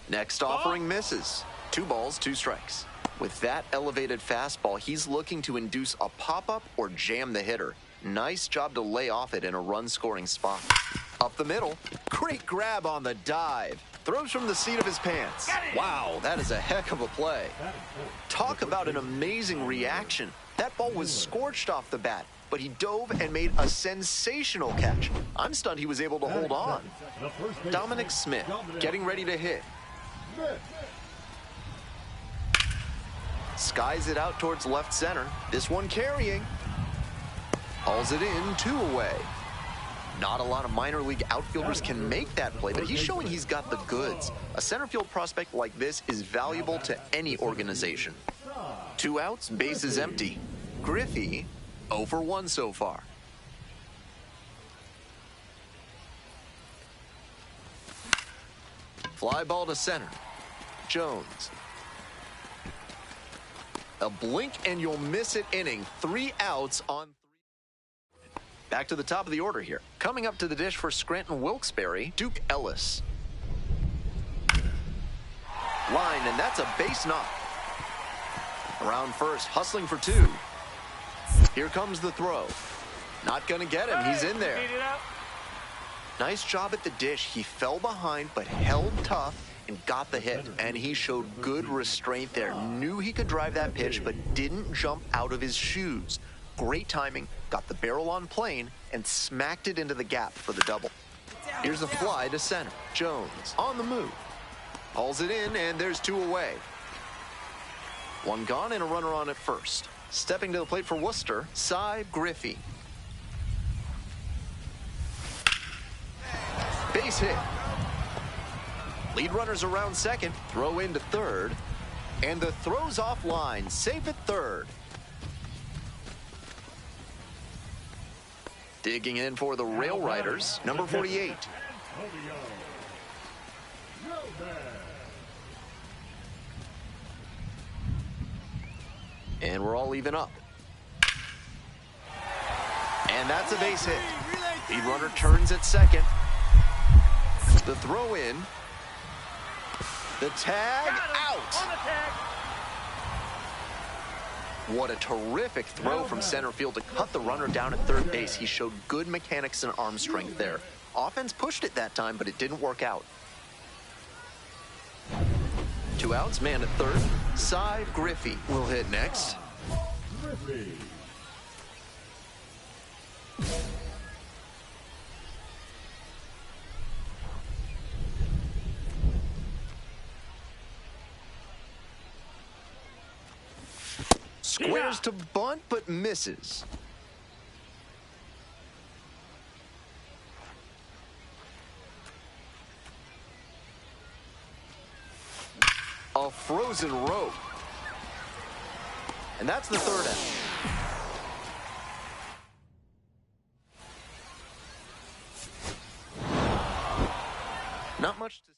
Next offering misses. 2 balls, 2 strikes. With that elevated fastball, he's looking to induce a pop-up or jam the hitter. Nice job to lay off it in a run-scoring spot. Up the middle, great grab on the dive. Throws from the seat of his pants. Wow, that is a heck of a play. Talk about an amazing reaction. That ball was scorched off the bat, but he dove and made a sensational catch. I'm stunned he was able to hold on. Dominic Smith getting ready to hit. Skies it out towards left center. This one carrying. Hauls it in, 2 away. Not a lot of minor league outfielders can make that play, but he's showing he's got the goods. A center field prospect like this is valuable to any organization. 2 outs, bases empty. Griffey, 0 for 1 so far. Fly ball to center. Jones. A blink and you'll miss it inning. 3 outs on 3. Back to the top of the order here. Coming up to the dish for Scranton Wilkes-Barre, Duke Ellis. Line, and that's a base knock. Around first, hustling for 2. Here comes the throw. Not gonna get him, he's in there. Nice job at the dish. He fell behind, but held tough and got the hit. And he showed good restraint there. Knew he could drive that pitch, but didn't jump out of his shoes. Great timing, got the barrel on plane, and smacked it into the gap for the double. Here's a fly to center. Jones on the move. Hauls it in, and there's 2 away. 1 gone and a runner on at first. Stepping to the plate for Worcester, Cy Griffey. Base hit. Lead runners around second, throw into third, and the throw's offline, safe at third. Digging in for the Rail Riders, number 48. And we're all even up. And that's a base hit. Lead runner turns at second. The throw in. The tag out. On the tag. What a terrific throw from center field to cut the runner down at third base. He showed good mechanics and arm strength there. Offense pushed it that time, but it didn't work out. 2 outs, man at third. Cy Griffey will hit next. Griffey. Squares to bunt, but misses. A frozen rope. And that's the 3rd out. Not much to...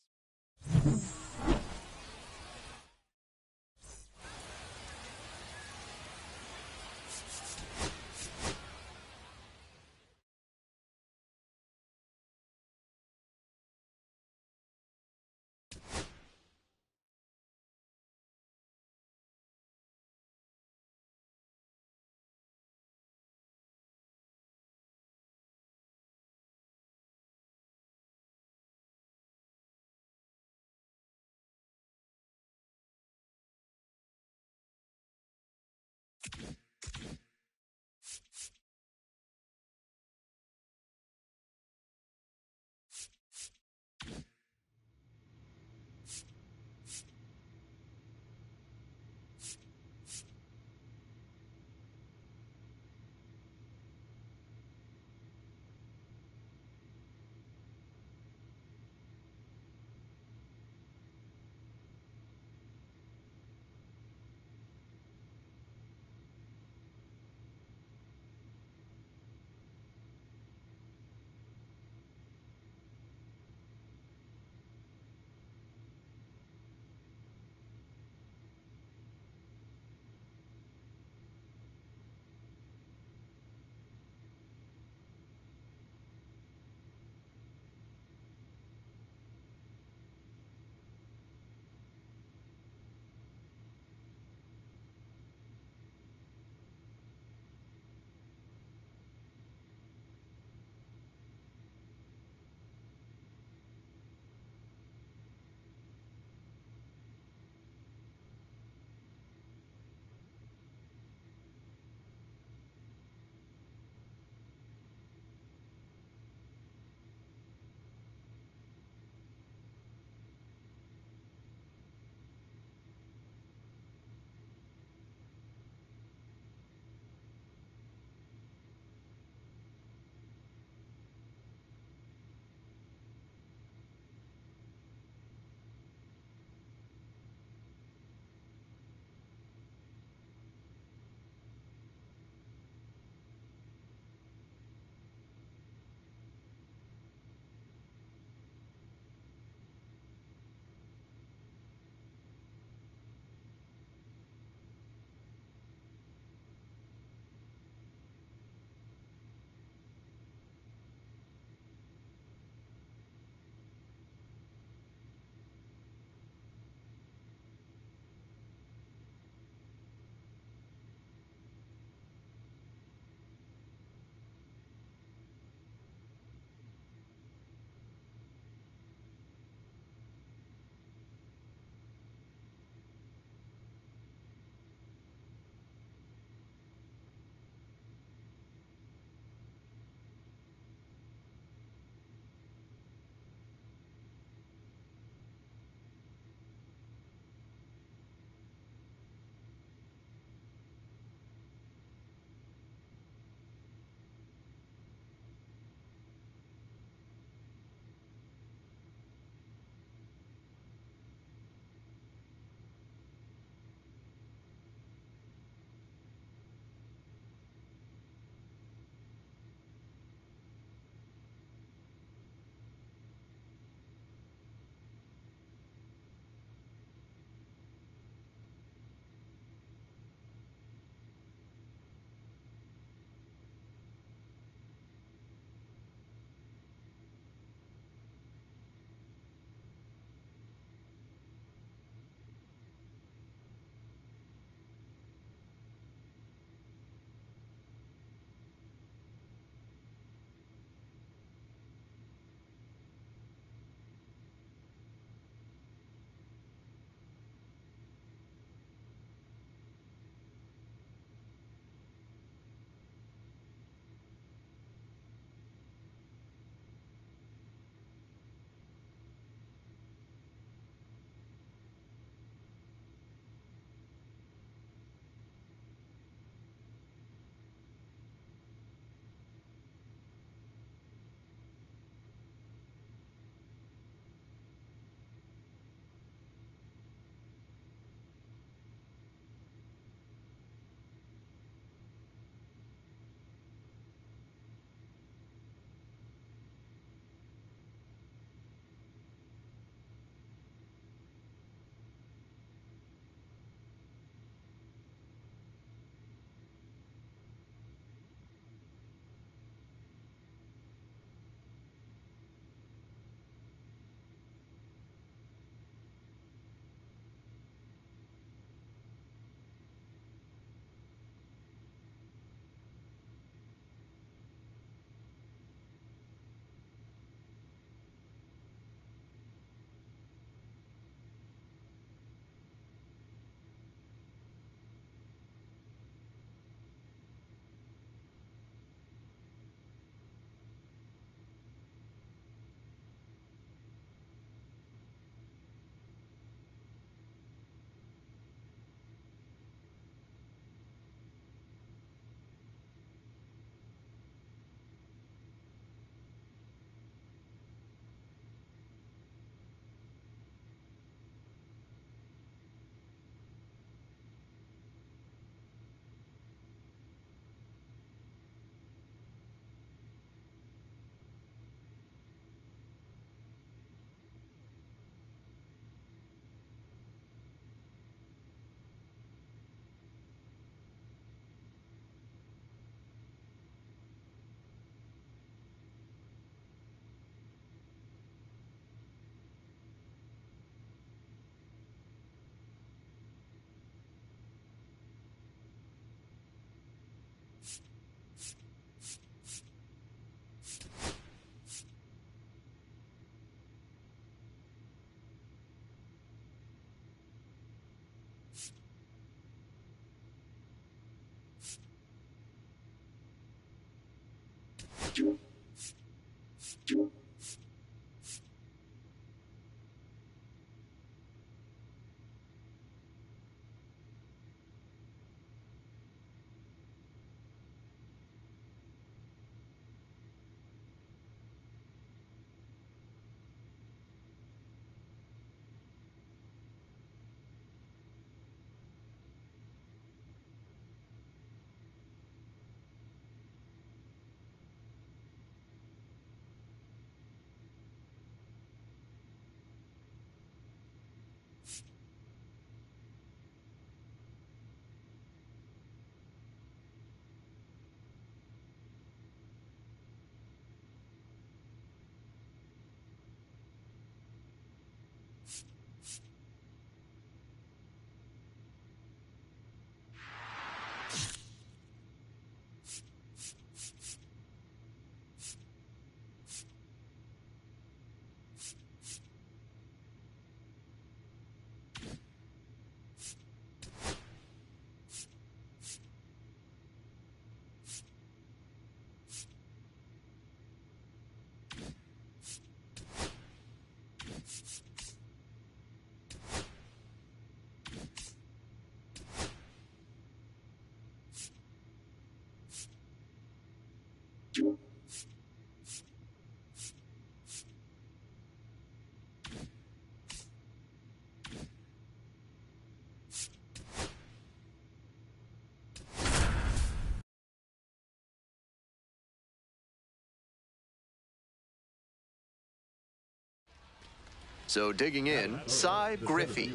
So digging in, Cy Griffey,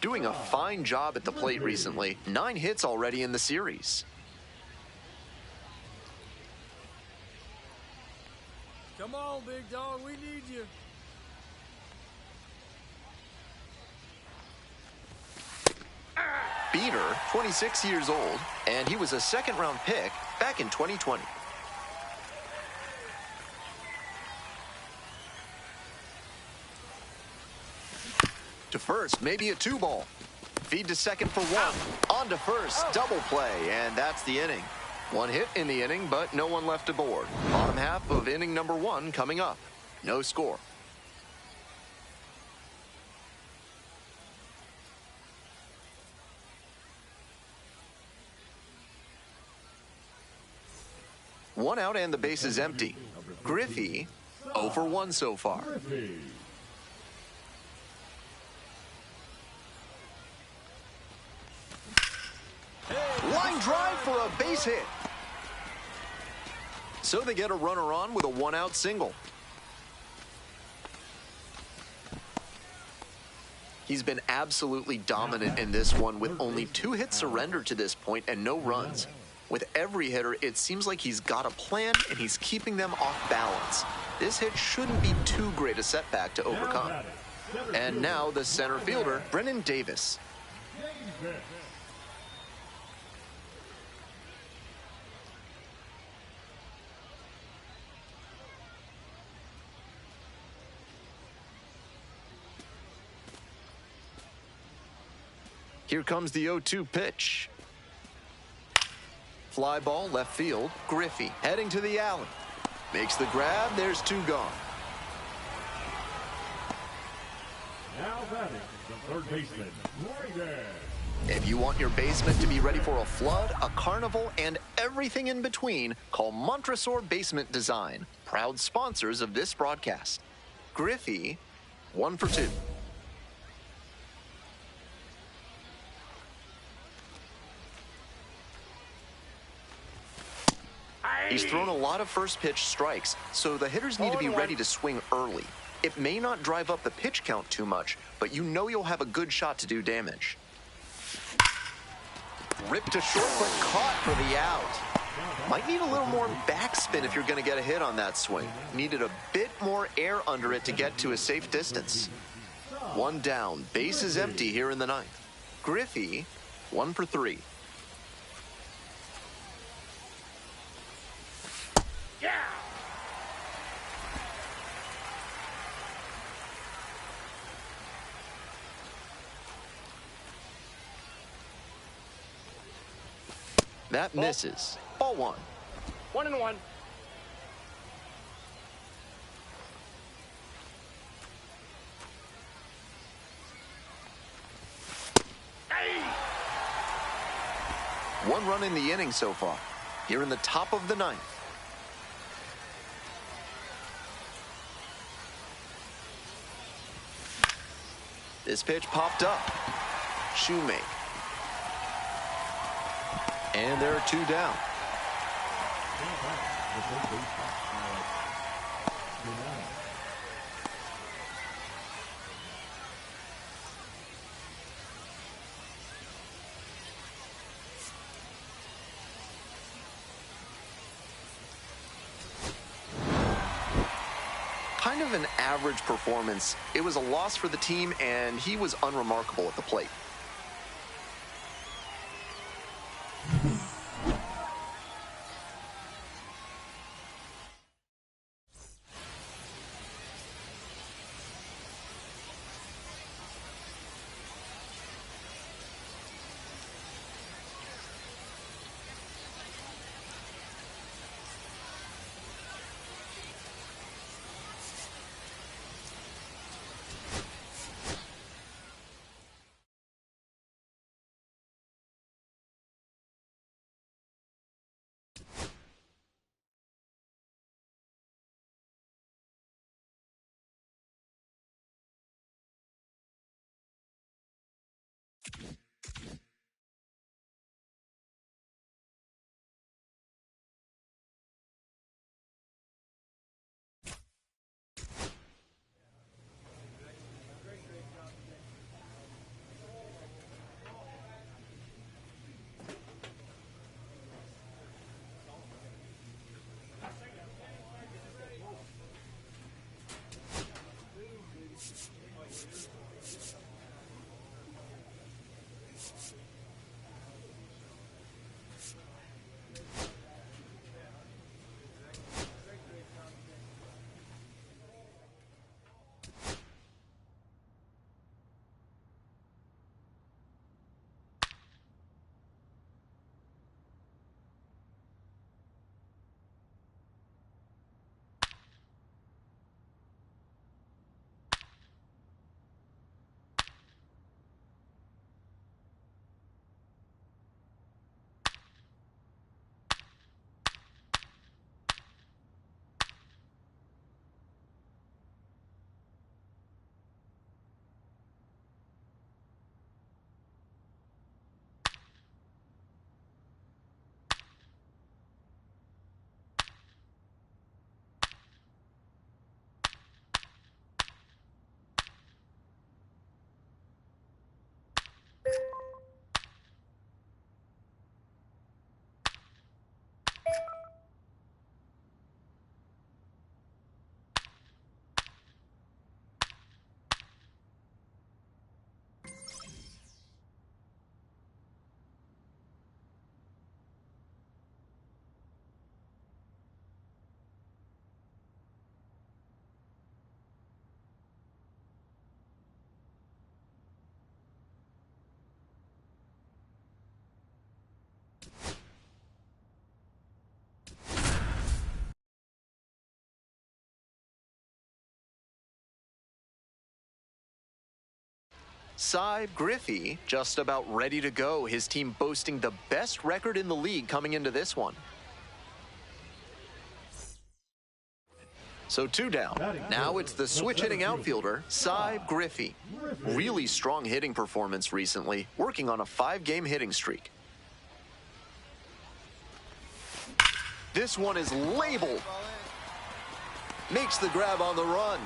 doing a fine job at the plate recently. 9 hits already in the series. Come on, big dog, we need you. Beater, 26 years old, and he was a second-round pick back in 2020. To first, maybe a 2-ball. Feed to second for 1. On to first, double play, and that's the inning. 1 hit in the inning, but no one left aboard. Bottom half of inning number 1 coming up. No score. One out and the base is empty. Griffey, 0 for 1 so far. Line drive for a base hit. So they get a runner on with a 1-out single. He's been absolutely dominant in this one with only 2 hits surrendered to this point and no runs. With every hitter, it seems like he's got a plan and he's keeping them off balance. This hit shouldn't be too great a setback to overcome. And now the center fielder, Brennan Davis. Here comes the 0-2 pitch. Fly ball left field. Griffey heading to the alley. Makes the grab. There's 2 gone. Now batting the third baseman, Rtts. If you want your basement to be ready for a flood, a carnival, and everything in between, call Montresor Basement Design, proud sponsors of this broadcast. Griffey, 1 for 2. He's thrown a lot of first pitch strikes, so the hitters need to be ready to swing early. It may not drive up the pitch count too much, but you know you'll have a good shot to do damage. Ripped to short, but caught for the out. Might need a little more backspin if you're going to get a hit on that swing. Needed a bit more air under it to get to a safe distance. 1 down, base is empty here in the 9th. Griffey, 1 for 3. That misses. Ball 1. 1-1. One run in the inning so far. Here in the top of the ninth. This pitch popped up. Shoemake. And there are two down. Kind of an average performance. It was a loss for the team, and he was unremarkable at the plate. Cy Griffey just about ready to go. His team boasting the best record in the league coming into this one. So two down. Now it's the switch hitting outfielder, Cy Griffey. Really strong hitting performance recently, working on a 5-game hitting streak. This one is labeled. Makes the grab on the run.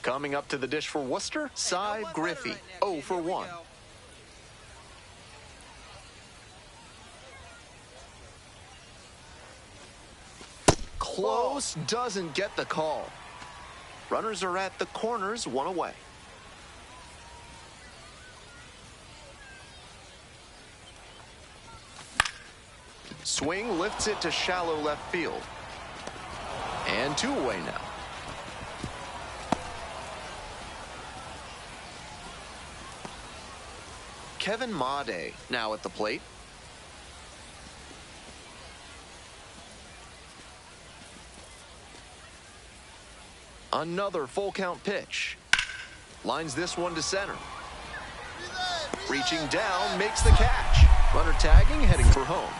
Coming up to the dish for Worcester, Cy Griffey, 0 for 1. Close, doesn't get the call. Runners are at the corners, one away. Swing lifts it to shallow left field. And 2 away now. Kevin Made now at the plate. Another full count pitch. Lines this one to center. Reaching down, makes the catch. Runner tagging, heading for home.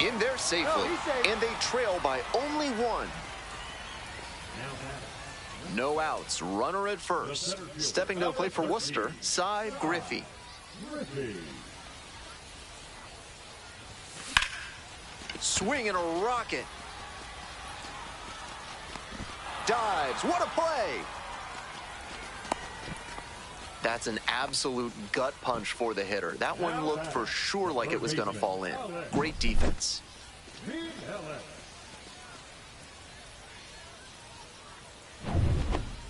In there safely, and they trail by only one. No outs, runner at first. Stepping to the plate for Worcester, Cy Griffey. Swing and a rocket. Dives, what a play! That's an absolute gut punch for the hitter. That one looked for sure like it was going to fall in. Great defense.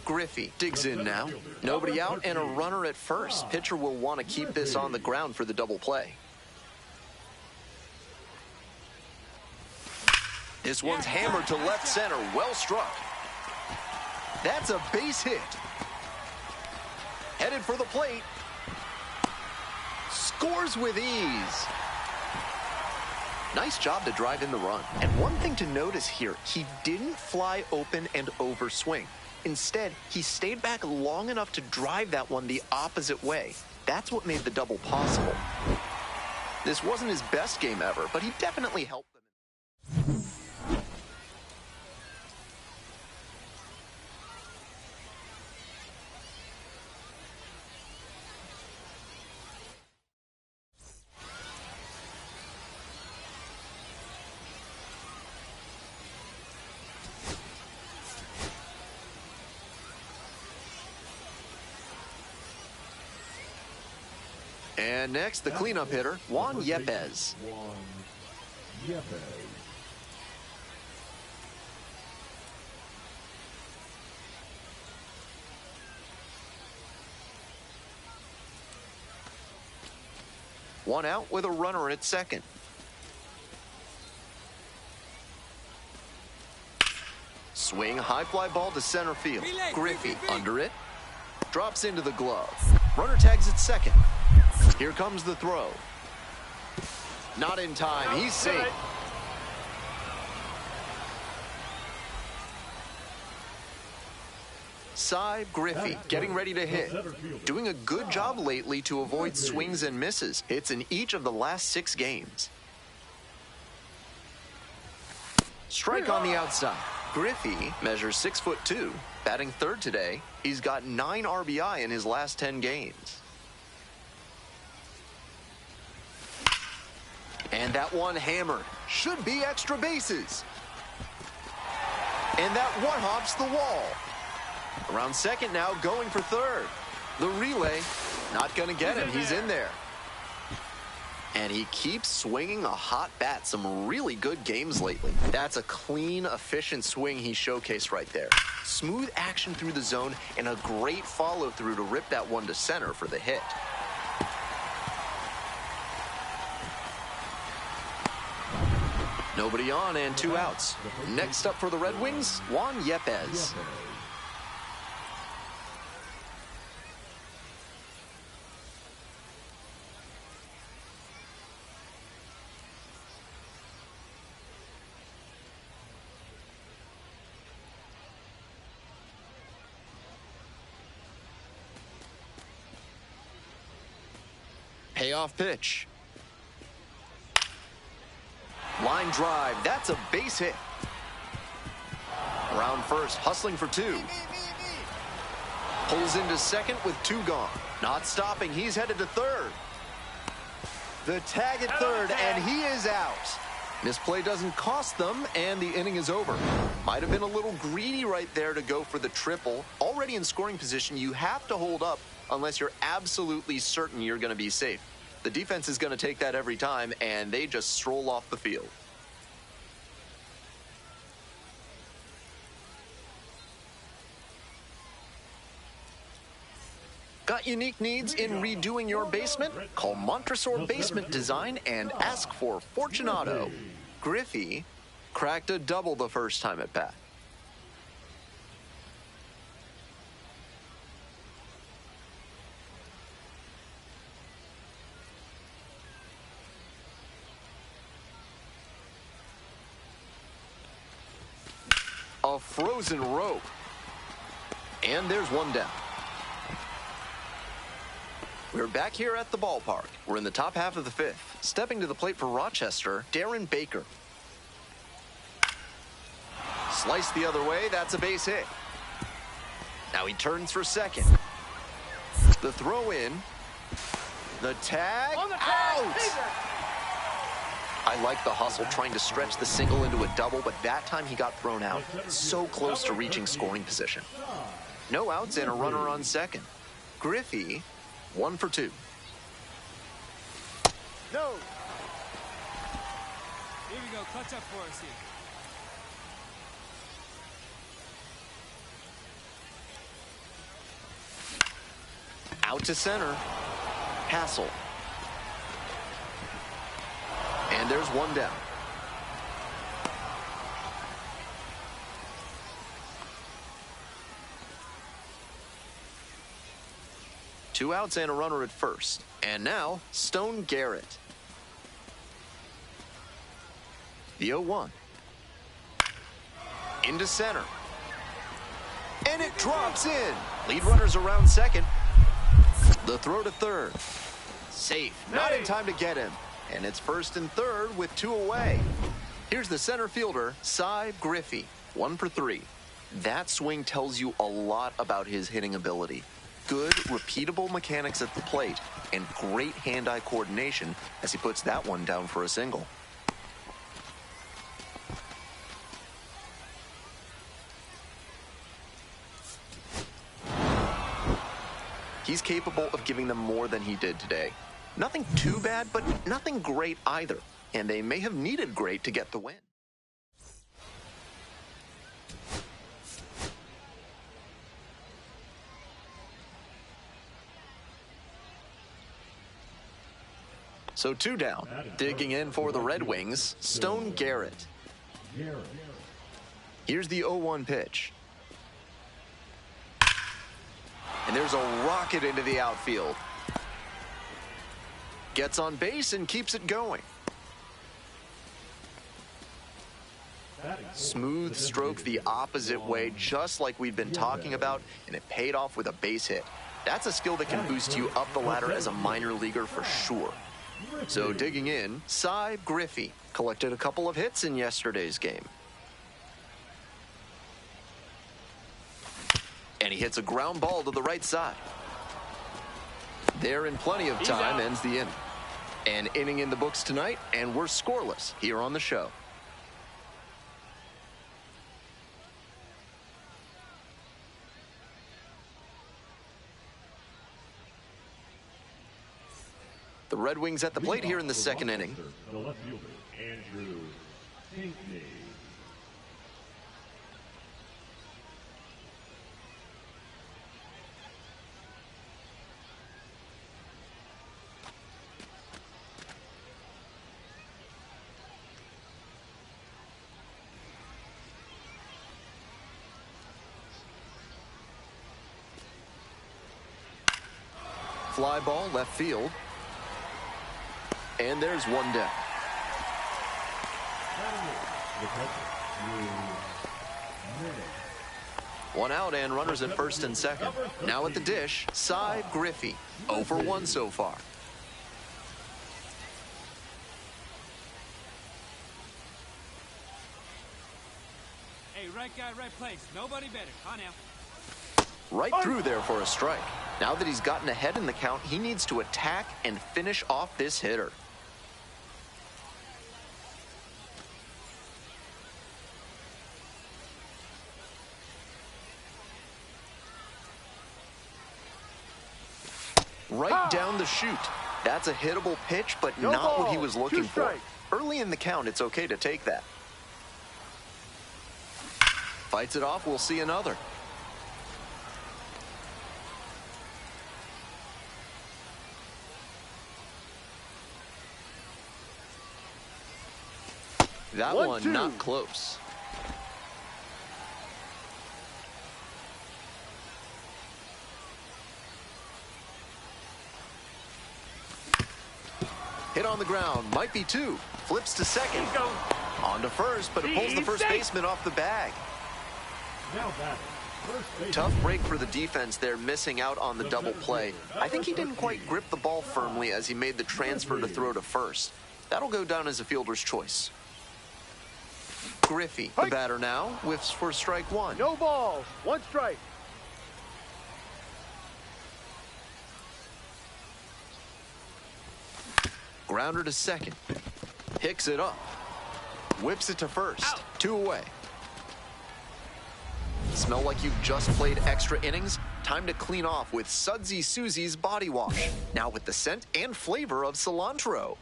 Griffey digs in now. Nobody out and a runner at first. Pitcher will want to keep this on the ground for the double play. This one's hammered to left center. Well struck. That's a base hit. Headed for the plate. Scores with ease. Nice job to drive in the run. And one thing to notice here, he didn't fly open and overswing. Instead, he stayed back long enough to drive that one the opposite way. That's what made the double possible. This wasn't his best game ever, but he definitely helped them. And next, the cleanup hitter, Juan Yepez. One out with a runner at second. Swing, high fly ball to center field. Griffey under it. Drops into the glove. Runner tags at second. Here comes the throw. Not in time. He's safe. Cy Griffey getting ready to hit. Doing a good job lately to avoid swings and misses. Hits in each of the last 6 games. Strike on the outside. Griffey measures 6'2", batting third today. He's got 9 RBI in his last 10 games. And that one hammered. Should be extra bases. And that one hops the wall. Around second now, going for third. The relay, not going to get him. He's in there. And he keeps swinging a hot bat. Some really good games lately. That's a clean, efficient swing he showcased right there. Smooth action through the zone and a great follow-through to rip that one to center for the hit. Nobody on and 2 outs. Next up for the Red Wings, Juan Yepez. Payoff pitch. Line drive, that's a base hit. Around first, hustling for 2. Pulls into second with 2 gone. Not stopping, he's headed to third. The tag at third, and he is out. This play doesn't cost them, and the inning is over. Might have been a little greedy right there to go for the triple. Already in scoring position, you have to hold up unless you're absolutely certain you're going to be safe. The defense is going to take that every time, and they just stroll off the field. Got unique needs in redoing your basement? Call Montresor Basement Design and ask for Fortunato. Griffey cracked a double the first time at bat. A frozen rope. And there's one down. We're back here at the ballpark. We're in the top half of the fifth. Stepping to the plate for Rochester, Darren Baker. Sliced the other way, that's a base hit. Now he turns for second. The throw in. The tag, out! I like the hustle, trying to stretch the single into a double, but that time he got thrown out. So close to reaching scoring position. No outs and a runner on second. Griffey, 1 for 2. No. Here we go. Clutch up for us here. Out to center. Hassel. And there's one down. Two outs and a runner at first. And now, Stone Garrett. The 0-1. Into center. And it drops in. Lead runners around second. The throw to third. Safe. Not in time to get him. And it's first and third with 2 away. Here's the center fielder, Cy Griffey, 1 for 3. That swing tells you a lot about his hitting ability. Good, repeatable mechanics at the plate, and great hand-eye coordination as he puts that one down for a single. He's capable of giving them more than he did today. Nothing too bad, but nothing great either. And they may have needed great to get the win. So 2 down. Digging in for the Red Wings, Stone Garrett. Here's the 0-1 pitch. And there's a rocket into the outfield. Gets on base and keeps it going. Smooth stroke the opposite way, just like we've been talking about, and it paid off with a base hit. That's a skill that can boost you up the ladder as a minor leaguer for sure. So digging in, Cy Griffey collected a couple of hits in yesterday's game. And he hits a ground ball to the right side. There in plenty of time ends the inning. An inning in the books tonight, and we're scoreless here on the show. The Red Wings at the plate here in the second inning. The left fielder, Andrew Pinckney. Fly ball left field. And there's one down. One out and runners at first and second. Now at the dish, Cy Griffey. 0 for 1 so far. Hey, right guy, right place. Nobody better. On now. Right through there for a strike. Now that he's gotten ahead in the count, he needs to attack and finish off this hitter. Right down the chute. That's a hittable pitch, but not what he was looking for. Early in the count, it's okay to take that. Fights it off, we'll see another. That one not close. Hit on the ground, might be 2. Flips to second. On to first, but it pulls the first baseman off the bag. Now batting, Tough break for the defense there, missing out on the double play. I think he didn't quite grip the ball firmly as he made the transfer to throw to first. That'll go down as a fielder's choice. Griffey, the batter now, whiffs for strike one. No balls, one strike. Grounder to second. Hicks it up. Whips it to first. Out. 2 away. Smell like you've just played extra innings? Time to clean off with Sudsy Susie's Body Wash. Now with the scent and flavor of cilantro.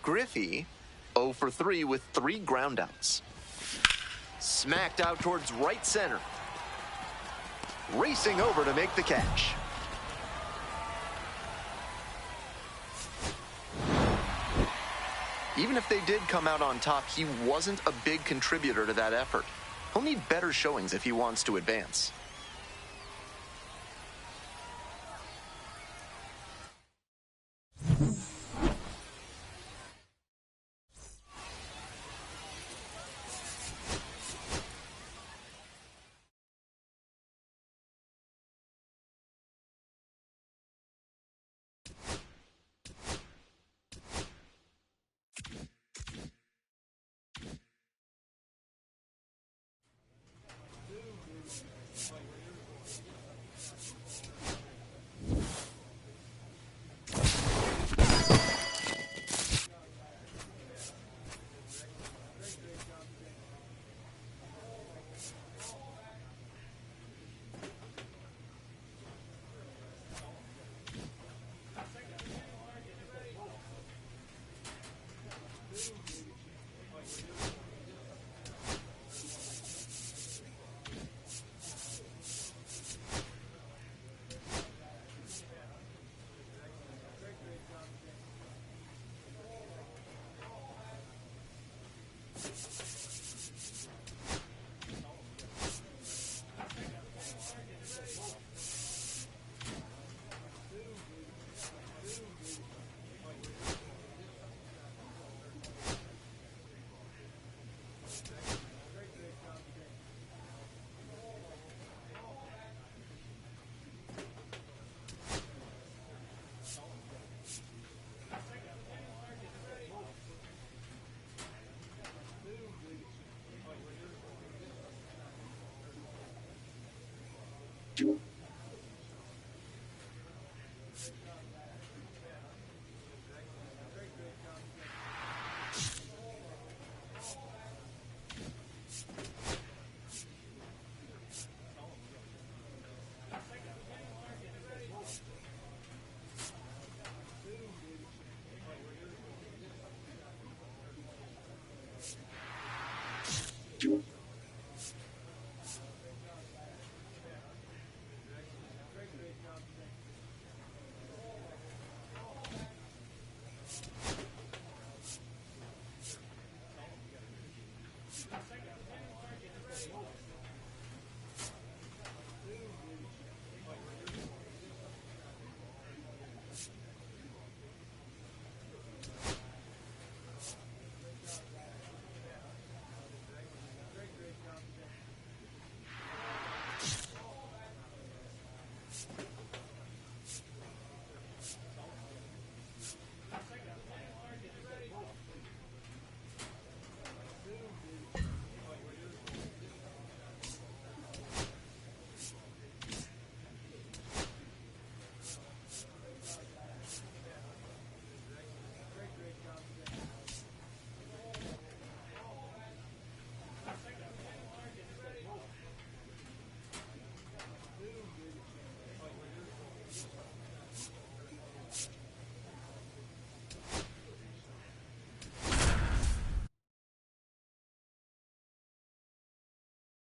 Griffey, 0 for 3 with 3 groundouts. Smacked out towards right center. Racing over to make the catch. Even if they did come out on top, he wasn't a big contributor to that effort. He'll need better showings if he wants to advance.